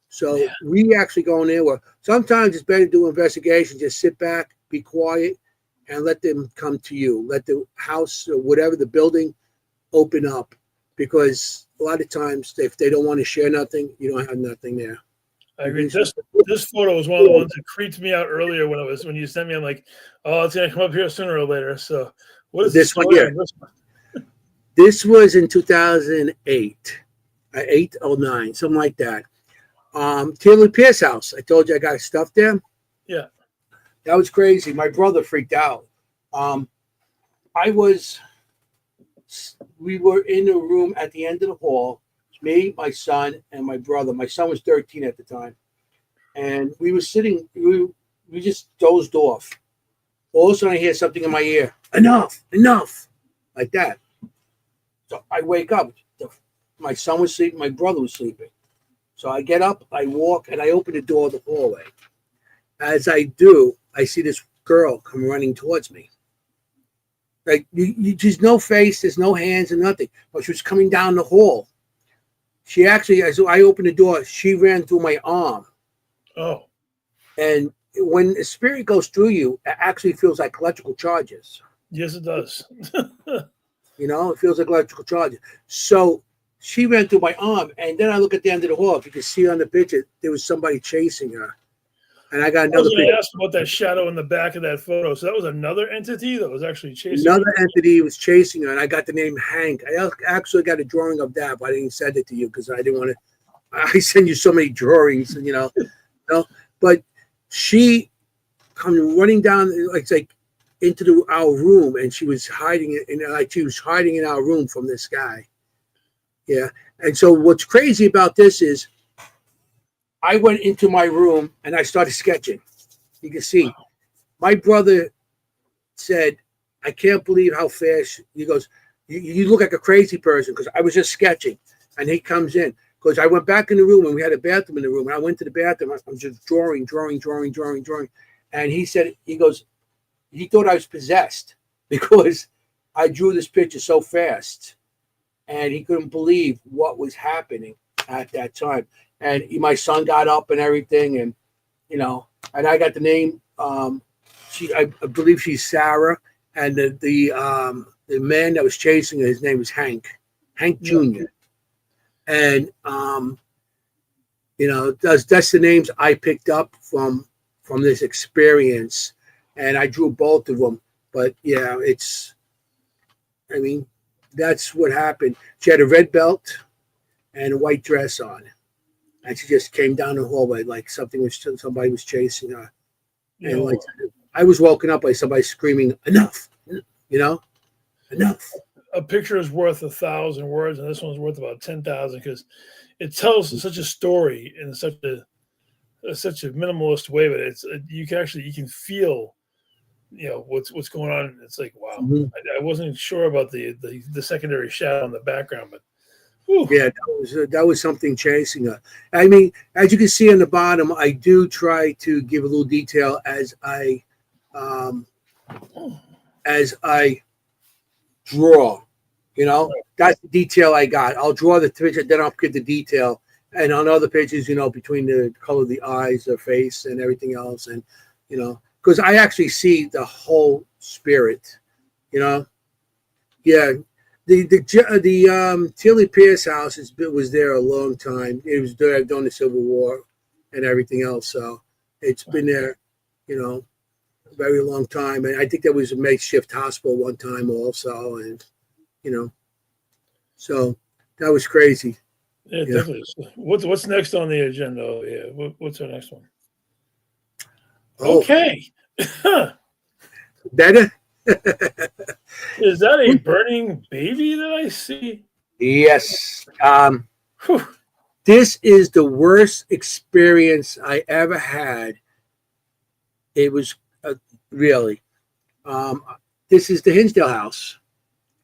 So we actually go in there where sometimes it's better to do investigation, just sit back, be quiet, and let them come to you. Let the house or whatever, the building, open up. Because a lot of times, if they don't want to share nothing, you don't have nothing there. I agree. This photo was one of the ones that creeped me out earlier when you sent me. I'm like, oh, it's gonna come up here sooner or later. So, what is this one here? This was in 2008, 8 or 9, something like that. Taylor Pierce house. I told you I got stuff there. Yeah, that was crazy. My brother freaked out. We were in a room at the end of the hall. Me, my son, and my brother. My son was 13 at the time. And we were sitting, we just dozed off. All of a sudden I hear something in my ear. Enough, like that. So I wake up. My son was sleeping, my brother was sleeping. So I get up, I walk, and I open the door of the hallway. As I do, I see this girl come running towards me. Like, there's no face, there's no hands and nothing. But she was coming down the hall. She actually, as I opened the door, she ran through my arm. Oh. And when a spirit goes through you, it actually feels like electrical charges. Yes, it does. It feels like electrical charges. So she ran through my arm, and then I look at the end of the hall. If you can see on the picture, there was somebody chasing her. And I got another picture. I asked about that shadow in the back of that photo. So that was another entity that was actually chasing Another entity was chasing her, and I got the name Hank. I actually got a drawing of that, but I didn't send it to you because I didn't want to. I send you so many drawings, But she come running down, like into our room, and she was hiding in our room from this guy. Yeah, and so what's crazy about this is, I went into my room and I started sketching. You can see, my brother said, "I can't believe how fast." He goes, "You look like a crazy person," because I was just sketching, and he comes in. Because I went back in the room and we had a bathroom in the room. And I went to the bathroom. I was just drawing. And he said, he thought I was possessed because I drew this picture so fast. And he couldn't believe what was happening at that time. And my son got up and everything. And, and I got the name. I believe she's Sarah. And the man that was chasing her, his name was Hank Jr. And that's the names I picked up from this experience, and I drew both of them. But yeah, that's what happened. She had a red belt and a white dress on, and she just came down the hallway like somebody was chasing her. And I was woken up by somebody screaming, "Enough!" Enough. a picture is worth 1,000 words, and this one's worth about 10,000 because it tells such a story in such a minimalist way, but you can feel what's going on. It's like, wow. Mhm. I wasn't sure about the secondary shadow in the background, but Yeah, that was something chasing her. I mean, as you can see on the bottom, I do try to give a little detail as I draw. That's the detail I got. I'll draw the picture, then I'll get the detail. And on other pictures, between the color of the eyes, the face, and everything else, and because I actually see the whole spirit. Yeah. The Tilly Pierce house was there a long time. It was there during the Civil War and everything else. So it's been there, a very long time. And I think there was a makeshift hospital one time also. And, so that was crazy. yeah, definitely. What's next on the agenda? Oh, yeah. What's our next one? Oh, Okay. better? Is that a burning baby that I see? Yes. Whew. This is the worst experience I ever had. It was really. This is the Hinsdale house,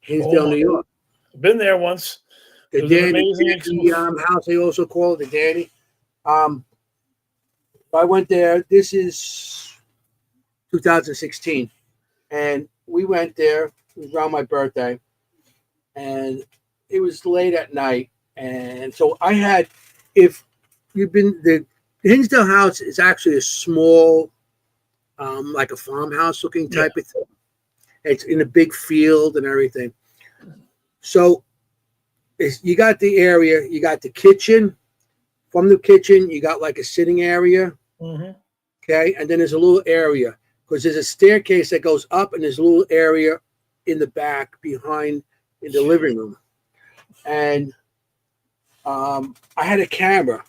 Hinsdale, New York. I've been there once. The It was an Danny amazing house, they also call it the Danny. I went there. This is 2016, and we went there. It was around my birthday, and it was late at night. And so I had, if you've been, the Hinsdale house is actually a small, like a farmhouse looking type of thing. It's in a big field and everything. So you got the area, you got the kitchen. From the kitchen, you got like a sitting area. Mm-hmm. Okay. And then there's a little area because there's a staircase that goes up and there's a little area in the back behind in the living room. And I had a camera.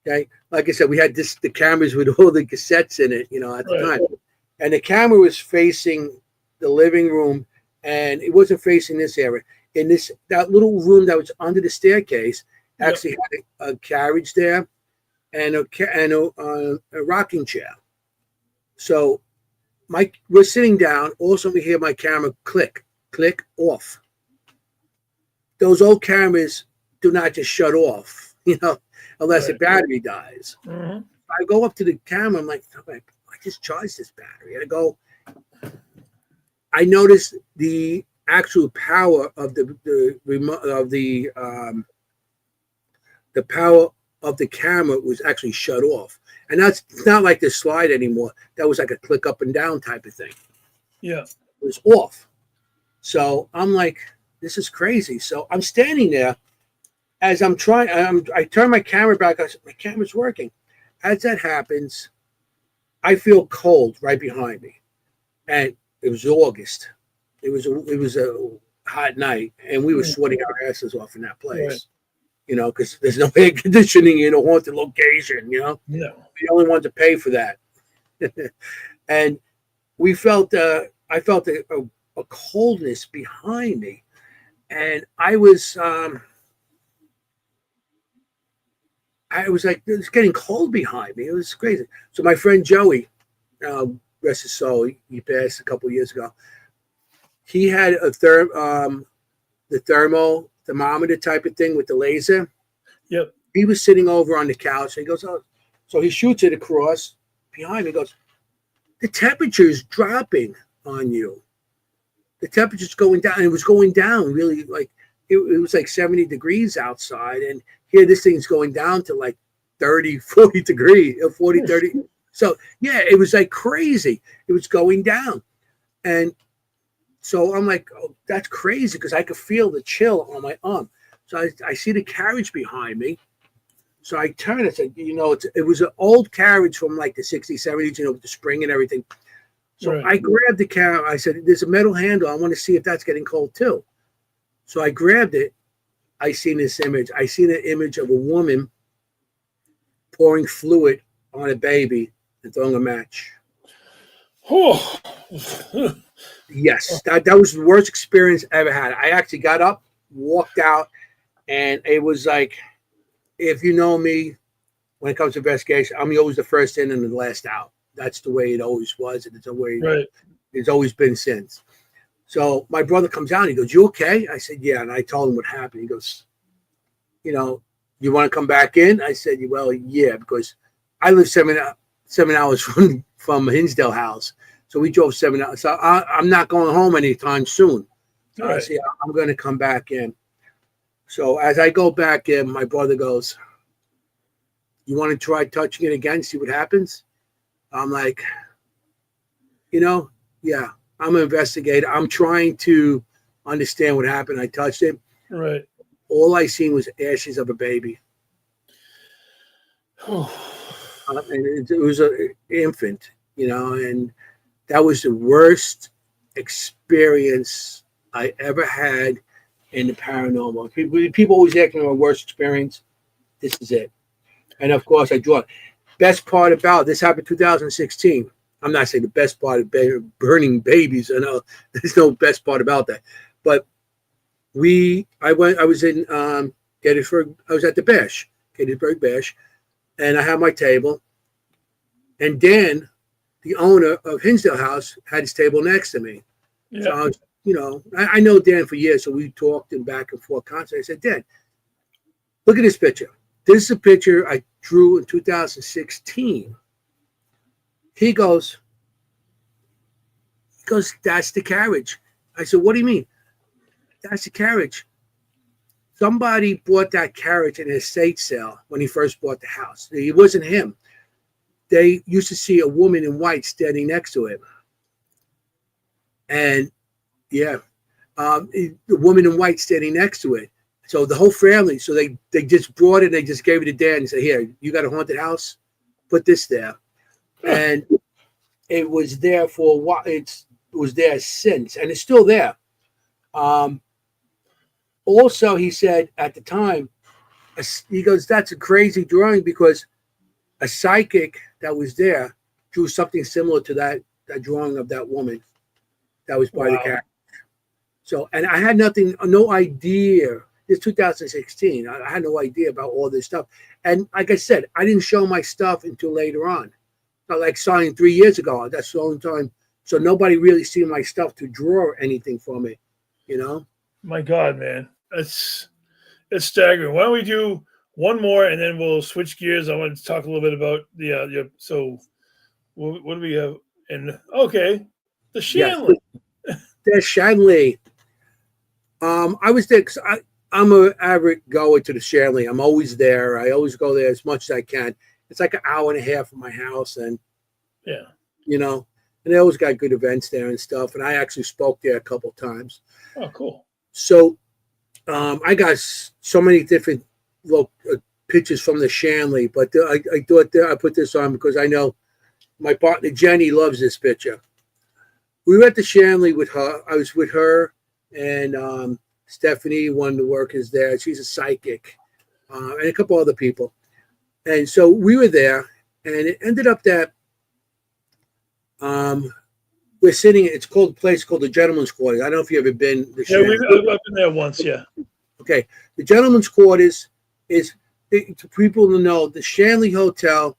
Okay. Like I said, we had the cameras with all the cassettes in it, at the time. And the camera was facing the living room and it wasn't facing this area. In that little room that was under the staircase actually had a carriage there and a rocking chair. So we're sitting down. Also, we hear my camera click off. Those old cameras do not just shut off, unless the battery dies. Mm-hmm. I go up to the camera. I'm like, I just charged this battery. I noticed the actual power of the remote of the power of the camera was actually shut off. And it's not like the slide anymore. That was like a click up and down type of thing. Yeah. It was off. So I'm like, this is crazy. So I'm standing there as I'm trying. I turn my camera back. I said, my camera's working. As that happens, I feel cold right behind me. And it was August. It was a hot night. And we were sweating our asses off in that place. Right. Because there's no air conditioning in a haunted location, No. We're the only ones to pay for that. And we felt, I felt a coldness behind me. And I was like, it was getting cold behind me. It was crazy. So my friend Joey, rest his soul, he passed a couple of years ago. He had the thermal thermometer type of thing with the laser. Yep. He was sitting over on the couch. And he goes, oh, so he shoots it across behind me. He goes, the temperature's dropping on you. The temperature's going down. And it was going down really like it was like 70 degrees outside. And here this thing's going down to like 30, 40 degrees, 40, 30. So yeah, it was like crazy. It was going down. And so I'm like, oh, that's crazy because I could feel the chill on my arm. So I see the carriage behind me. So I turn and said, it was an old carriage from like the 60s, 70s, with the spring and everything. So I grabbed the camera. I said, there's a metal handle. I want to see if that's getting cold too. So I grabbed it. I seen this image. I seen an image of a woman pouring fluid on a baby and throwing a match. Oh. Yes, that was the worst experience I ever had. I actually got up, walked out, and it was like, if you know me, when it comes to investigation, I'm always the first in and the last out. That's the way it always was, and it's the way Right. it's always been since. So my brother comes out and he goes, "You okay?" I said, "Yeah," and I told him what happened. He goes, "You know, you want to come back in?" I said, "Well, yeah, because I live 7 hours from Hinsdale House, so we drove 7 hours. So I'm not going home anytime soon. So I Right. said, I'm going to come back in." So as I go back in, my brother goes, "You want to try touching it again, see what happens?" I'm like, yeah, I'm an investigator. I'm trying to understand what happened. I touched it. Right. All I seen was ashes of a baby. And it was an infant, and that was the worst experience I ever had in the paranormal. People always ask me my worst experience. This is it. And of course, I draw it. Best part about this happened 2016. I'm not saying the best part of burning babies. I know there's no best part about that. But I was in Gettysburg. I was at the Gettysburg Bash, and I had my table. And Dan, the owner of Hinsdale House, had his table next to me. Yeah. So I was, I know Dan for years, so we talked and back and forth constantly. I said, "Dan, look at this picture. This is a picture I drew in 2016. He goes, "That's the carriage." I said, "What do you mean?" "That's the carriage. Somebody bought that carriage in an estate sale when he first bought the house. It wasn't him. They used to see a woman in white standing next to him. And yeah, the woman in white standing next to it. So the whole family, so they just brought it and they just gave it to Dan and said, 'Here, you got a haunted house? Put this there.'" And it was there for a while. It was there since, and it's still there. Also, he said at the time, he goes, "That's a crazy drawing because a psychic that was there drew something similar to that drawing of that woman that was by the cat." So, and I had no idea. It's 2016. I had no idea about all this stuff. And like I said, I didn't show my stuff until later on. Not like signing 3 years ago. That's the only time. So nobody really seen my stuff to draw anything from it, My God, man. It's staggering. Why don't we do one more and then we'll switch gears? I want to talk a little bit about so what do we have? And okay, the Shanley. Yes. There's Shanley. I was there because I'm an avid goer to the Shanley. I'm always there. I always go there as much as I can. It's like an hour and a half from my house, and yeah, and they always got good events there and stuff. And I actually spoke there a couple times. Oh, cool. So I got so many different pictures from the Shanley, but I thought I put this on because I know my partner Jenny loves this picture. We were at the Shanley with her. I was with her and Stephanie, one of the workers there. She's a psychic, and a couple other people. And so we were there, and it ended up that we're sitting. It's called a place called the Gentleman's Quarters. I don't know if you've ever been. I've been there once. Yeah. Okay, the Gentleman's Quarters is to people to know the Shanley Hotel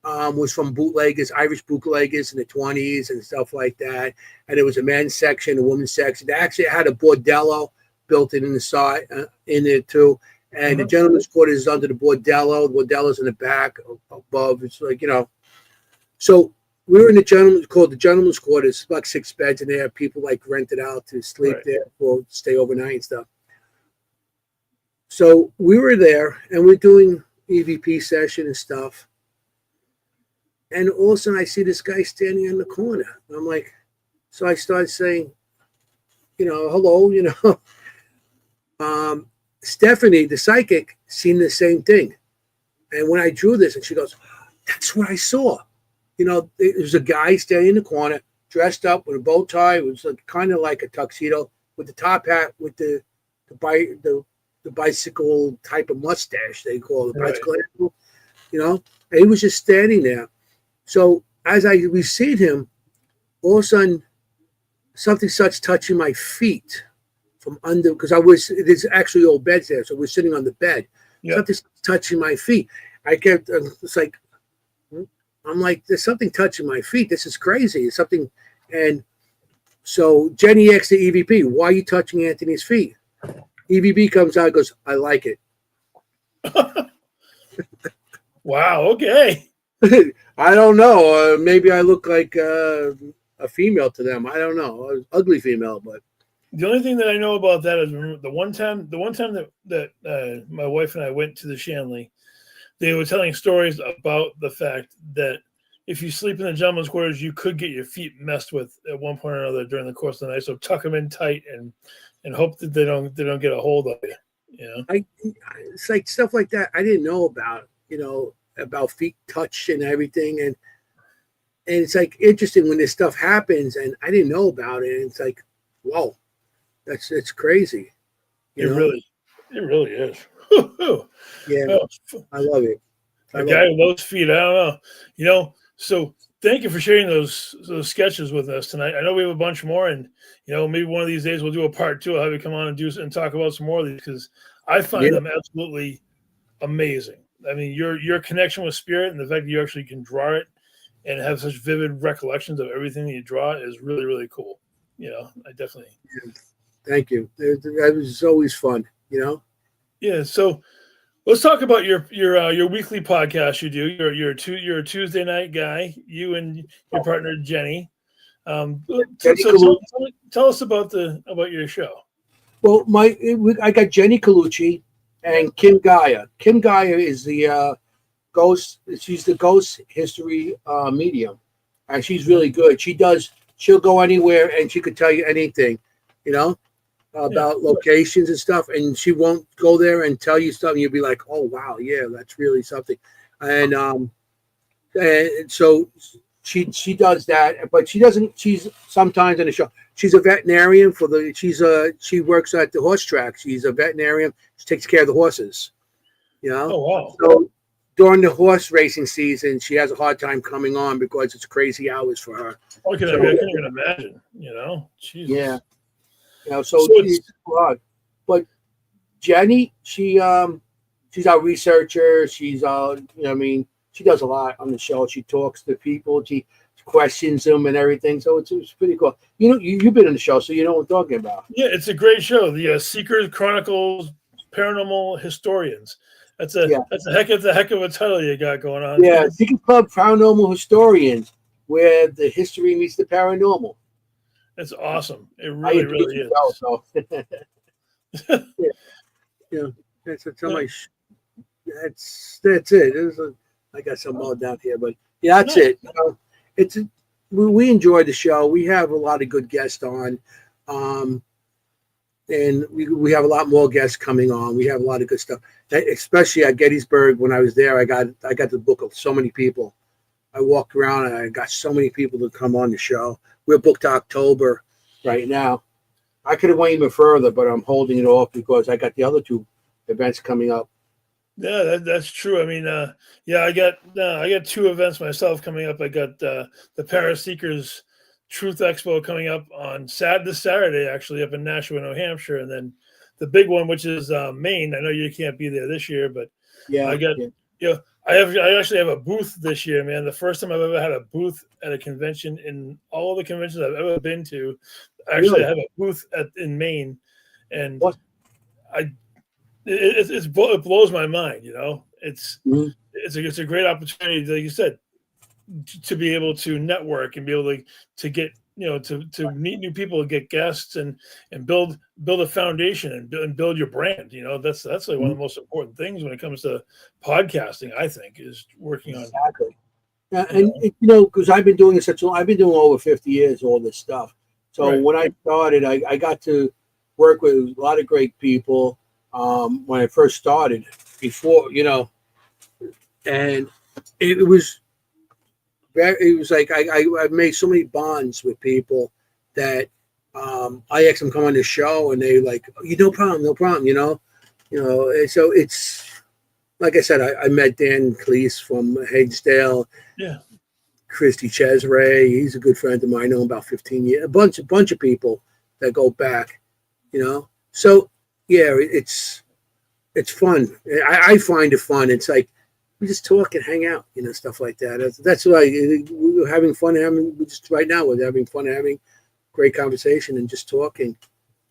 was from bootleggers, Irish bootleggers in the 20s and stuff like that. And there was a men's section, a women's section. They actually had a bordello built in the side in there too. And the Gentleman's Quarters is under the bordello. The bordello's in the back above. It's like, So we were in the Gentleman's Quarters, like 6 beds in there. People like rented out to sleep there or stay overnight and stuff. So we were there and we're doing EVP session and stuff. And all of a sudden I see this guy standing in the corner. And I'm like, so I started saying, hello, Stephanie, the psychic, seen the same thing. And when I drew this, and she goes, "That's what I saw." There was a guy standing in the corner, dressed up with a bow tie. It was kind of like a tuxedo with the top hat, with the bicycle type of mustache they call it, bicycle, and he was just standing there. So as we see him, all of a sudden, something starts touching my feet from under, because there's actually old beds there, so we're sitting on the bed. Yeah. Something's touching my feet. I get, it's like, I'm like, there's something touching my feet. This is crazy. It's something. And so Jenny asks the EVP, why are you touching Anthony's feet? EVP comes out and goes, I like it. Wow. Okay. I don't know. Maybe I look like a female to them. I don't know. An ugly female, but. The only thing that I know about that is the one time that my wife and I went to the Shanley, they were telling stories about the fact that if you sleep in the gentleman's quarters, you could get your feet messed with at one point or another during the course of the night. So tuck them in tight and hope that they don't get a hold of you. You know, It's like stuff like that I didn't know about. About feet touch and everything, and it's like interesting when this stuff happens, and I didn't know about it. And it's like, whoa, it's crazy. It really is. Yeah, Oh, I love it. a guy with those feet, I don't know. So thank you for sharing those sketches with us tonight. I know we have a bunch more, and maybe one of these days we'll do a part 2. I'll have you come on and talk about some more of these, because I find them absolutely amazing. I mean, your connection with spirit and the fact that you actually can draw it and have such vivid recollections of everything that you draw is really, really cool. I definitely. Thank you. That was always fun. Yeah. So let's talk about your weekly podcast you do. You're a Tuesday night guy. You and your partner Jenny. Tell us about your show. Well, I got Jenny Colucci and Kim Gaia. Kim Gaia is the ghost. She's the ghost history medium, and she's really good. She'll go anywhere, and she could tell you anything, about locations and stuff. And she won't go there and tell you something. You'll be like, oh wow, yeah, that's really something. And so she does that, but she doesn't. She's sometimes in the show. She's a veterinarian she works at the horse track. She's a veterinarian. She takes care of the horses. Oh wow. So during the horse racing season, she has a hard time coming on because it's crazy hours for her. I can even imagine. Jesus. Yeah. So it's hard. But Jenny, she's our researcher. She's she does a lot on the show. She talks to people. She questions them and everything. So it's pretty cool. You've been on the show, so you know what I'm talking about. Yeah, it's a great show. The Seekers Chronicles Paranormal Historians. That's a heck of a title you got going on. Yeah, Seekers Club Paranormal Historians, where the history meets the paranormal. That's awesome. It really is. Also. That's it. I got some more down here, but that's it. We enjoy the show. We have a lot of good guests on, and we have a lot more guests coming on. We have a lot of good stuff, especially at Gettysburg. When I was there, I got the book of so many people. I walked around and I got so many people to come on the show. We're booked to October right now. I could have went even further, but I'm holding it off because I got the other 2 events coming up. Yeah, that's true. I mean, I got 2 events myself coming up. I got the Paraseekers Truth Expo coming up on this Saturday, actually, up in Nashua, New Hampshire, and then the big one, which is Maine. I know you can't be there this year, but I actually have a booth this year, man. The first time I've ever had a booth at a convention in all the conventions I've ever been to. Actually, I have a booth in Maine, and it blows my mind. It's a great opportunity, like you said, to be able to network and be able to get to meet new people and get guests and build a foundation and build your brand. That's like one of the most important things when it comes to podcasting, I think, is working on. Exactly. Yeah, and because I've been doing I've been doing over 50 years, all this stuff. So when I started, I got to work with a lot of great people when I first started before, and it was like I made so many bonds with people that I asked them to come on the show, and they like, no problem. And so it's like I said, I met Dan Cleese from Hagesdale. Yeah. Christy Cesare. He's a good friend of mine. I know him about 15 years. A bunch of people that go back, you know. So yeah, it's fun. I find it fun. It's like we just talk and hang out, you know, stuff like that. That's why we're having fun. Right now we're having fun, having great conversation and just talking.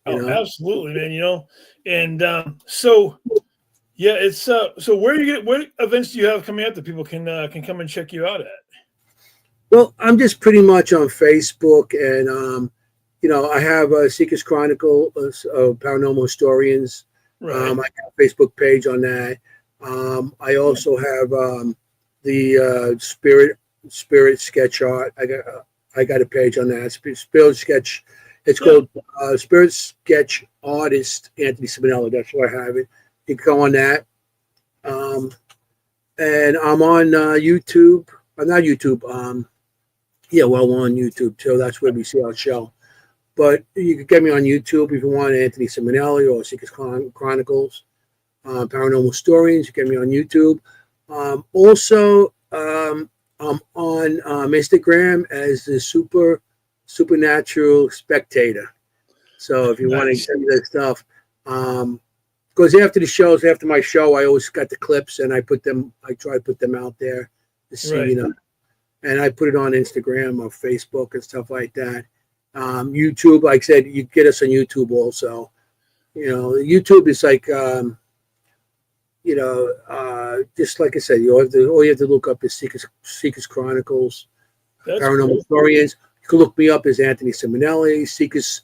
You know? Absolutely, man. You know, and so yeah, it's so where you get what events do you have coming up that people can come and check you out at? Well, I'm just pretty much on Facebook, and you know, I have a Seekers Chronicle, Paranormal Historians. Right. I have a Facebook page on that. I also have the Spirit Sketch Art. I got a page on that. Spirit Sketch. It's called Spirit Sketch Artist Anthony Simonelli. That's where I have it. You can go on that. And I'm on YouTube. I'm not YouTube. We're on YouTube too. That's where we see our show. But you can get me on YouTube if you want, Anthony Simonelli or Seekers Chronicles, Paranormal Historians. You get me on YouTube. Also, I'm on Instagram as the Supernatural Spectator. So if you want to see that stuff, because after my show, I always got the clips and I try to put them out there to see, you know, and I put it on Instagram or Facebook and stuff like that. YouTube, like I said, you get us on YouTube also. You know, YouTube is like, just like I said, all you have to look up is Seekers Chronicles, Paranormal Historians. You can look me up as Anthony Simonelli, Seekers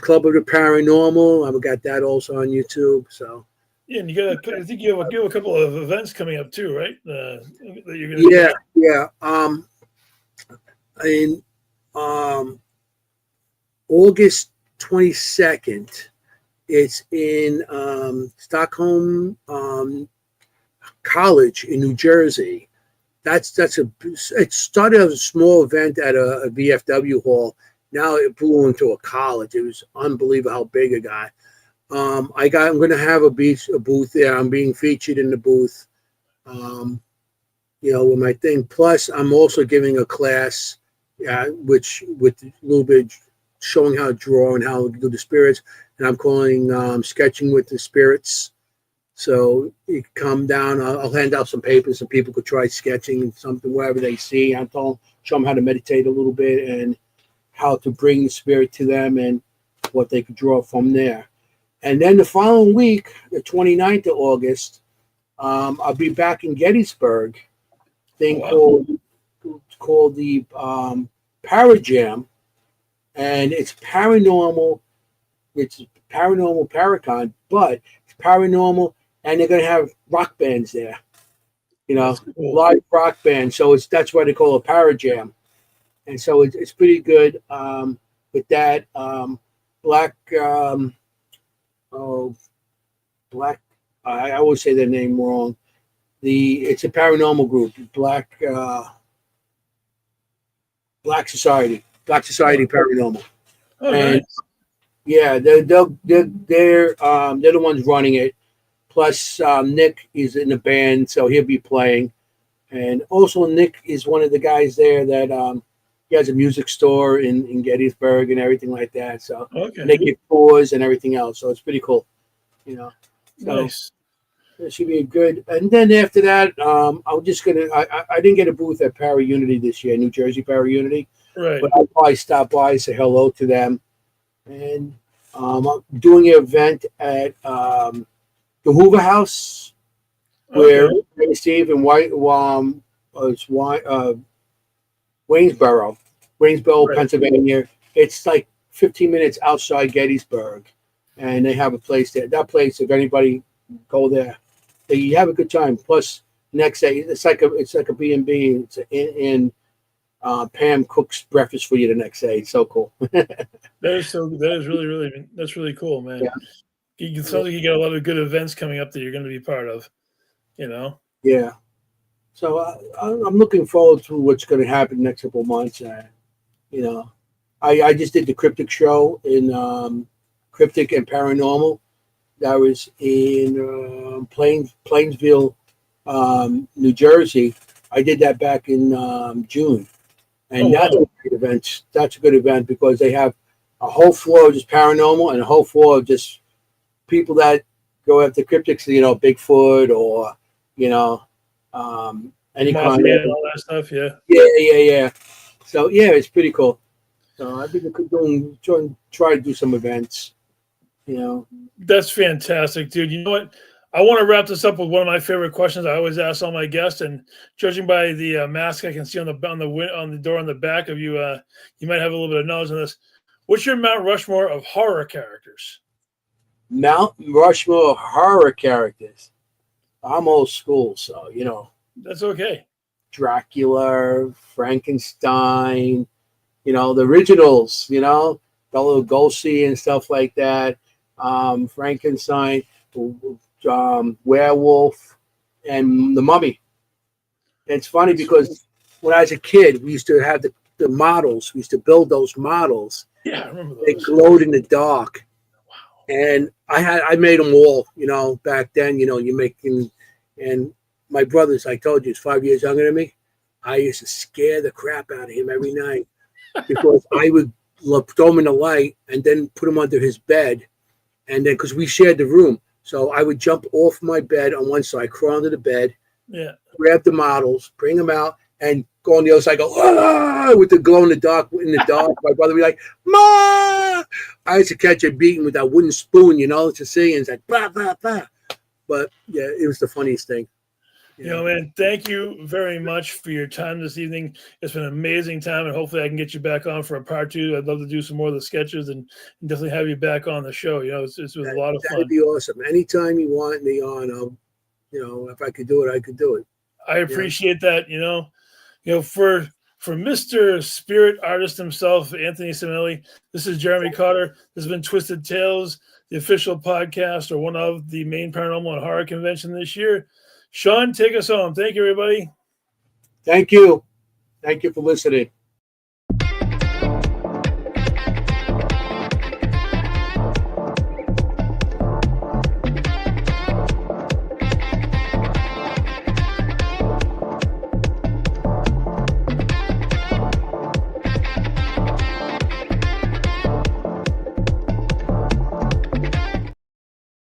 Club of the Paranormal. I've got that also on YouTube. So yeah, and I think you have a couple of events coming up too, right? That you're gonna in August 22nd, it's in Stockholm College in New Jersey. It started as a small event at a VFW hall. Now it blew into a college. It was unbelievable how big it got. I'm going to have a booth there. I'm being featured in the booth, with my thing. Plus, I'm also giving a class, which with a little bit showing how to draw and how to do the spirits. And I'm calling Sketching with the Spirits. So you can come down. I'll hand out some papers so people could try sketching something, wherever they see. Show them how to meditate a little bit and how to bring the spirit to them and what they could draw from there. And then the following week, the 29th of August, I'll be back in Gettysburg, called the Parajam, and it's paranormal. It's paranormal Paracon, but it's paranormal, and they're going to have rock bands there. You know, live rock band. So that's why they call it Parajam. And so it's pretty good with that. I always say their name wrong. It's a paranormal group, Black Society Paranormal. Oh, and nice. Yeah, they're the ones running it. Plus, Nick is in the band, so he'll be playing. And also, Nick is one of the guys there that he has a music store in Gettysburg and everything like that. So they give tours and everything else. So it's pretty cool, you know. So nice. it should be good. And then after that, I didn't get a booth at Para Unity this year, New Jersey Para Unity. Right. But I'll probably stop by, say hello to them. And I'm doing an event at the Hoover House, where Steve and Waynesboro, right. Pennsylvania. It's like 15 minutes outside Gettysburg, and they have a place there. That place, if anybody go there, you have a good time. Plus, next day it's like a B&B. It's in Pam cooks breakfast for you the next day. It's so cool. That is really cool, man. Yeah. It sounds like you got a lot of good events coming up that you're going to be part of. You know. Yeah. So I'm looking forward to what's going to happen the next couple of months. I just did the Cryptic show in Cryptic and Paranormal. That was in Plainsville, New Jersey. I did that back in June. And that's a great event. That's a good event because they have a whole floor of just paranormal and a whole floor of just people that go after cryptics, Bigfoot or, any kind Mafia of and all that stuff. Yeah. Yeah. So it's pretty cool. So I think I could try to do some events. That's fantastic, dude. You know what? I want to wrap this up with one of my favorite questions I always ask all my guests, and judging by the mask I can see on the door on the back of you, you might have a little bit of knowledge on this. What's your Mount Rushmore of horror characters? Mount Rushmore horror characters. I'm old school, so That's okay. Dracula, Frankenstein, the originals, Bela Lugosi and stuff like that. Frankenstein, Werewolf, and the Mummy. It's funny because when I was a kid, we used to have the models. We used to build those models. Yeah, I remember those. They glowed in the dark. Wow. And I made them all, back then, you making, and my brothers, I told you, is 5 years younger than me. I used to scare the crap out of him every night because I would throw him in the light and then put him under his bed. And then, because we shared the room, so I would jump off my bed on one side, crawl under the bed, grab the models, bring them out, and go on the other side, go, with the glow in the dark. My brother would be like, Ma! I used to catch a beating with that wooden spoon, to see, and it's like, bah, bah, bah. But, yeah, it was the funniest thing. Man, thank you very much for your time this evening. It's been an amazing time, and hopefully I can get you back on for a part 2. I'd love to do some more of the sketches and definitely have you back on the show. It was a lot of fun. That'd be awesome. Anytime you want me on, if I could do it, I could do it. I appreciate that. For Mr. Spirit Artist himself, Anthony Simonelli, this is Jeremy Cotter. This has been Twisted Tales, the official podcast or one of the main paranormal and horror convention this year. Sean, take us home. Thank you, everybody. Thank you. Thank you for listening.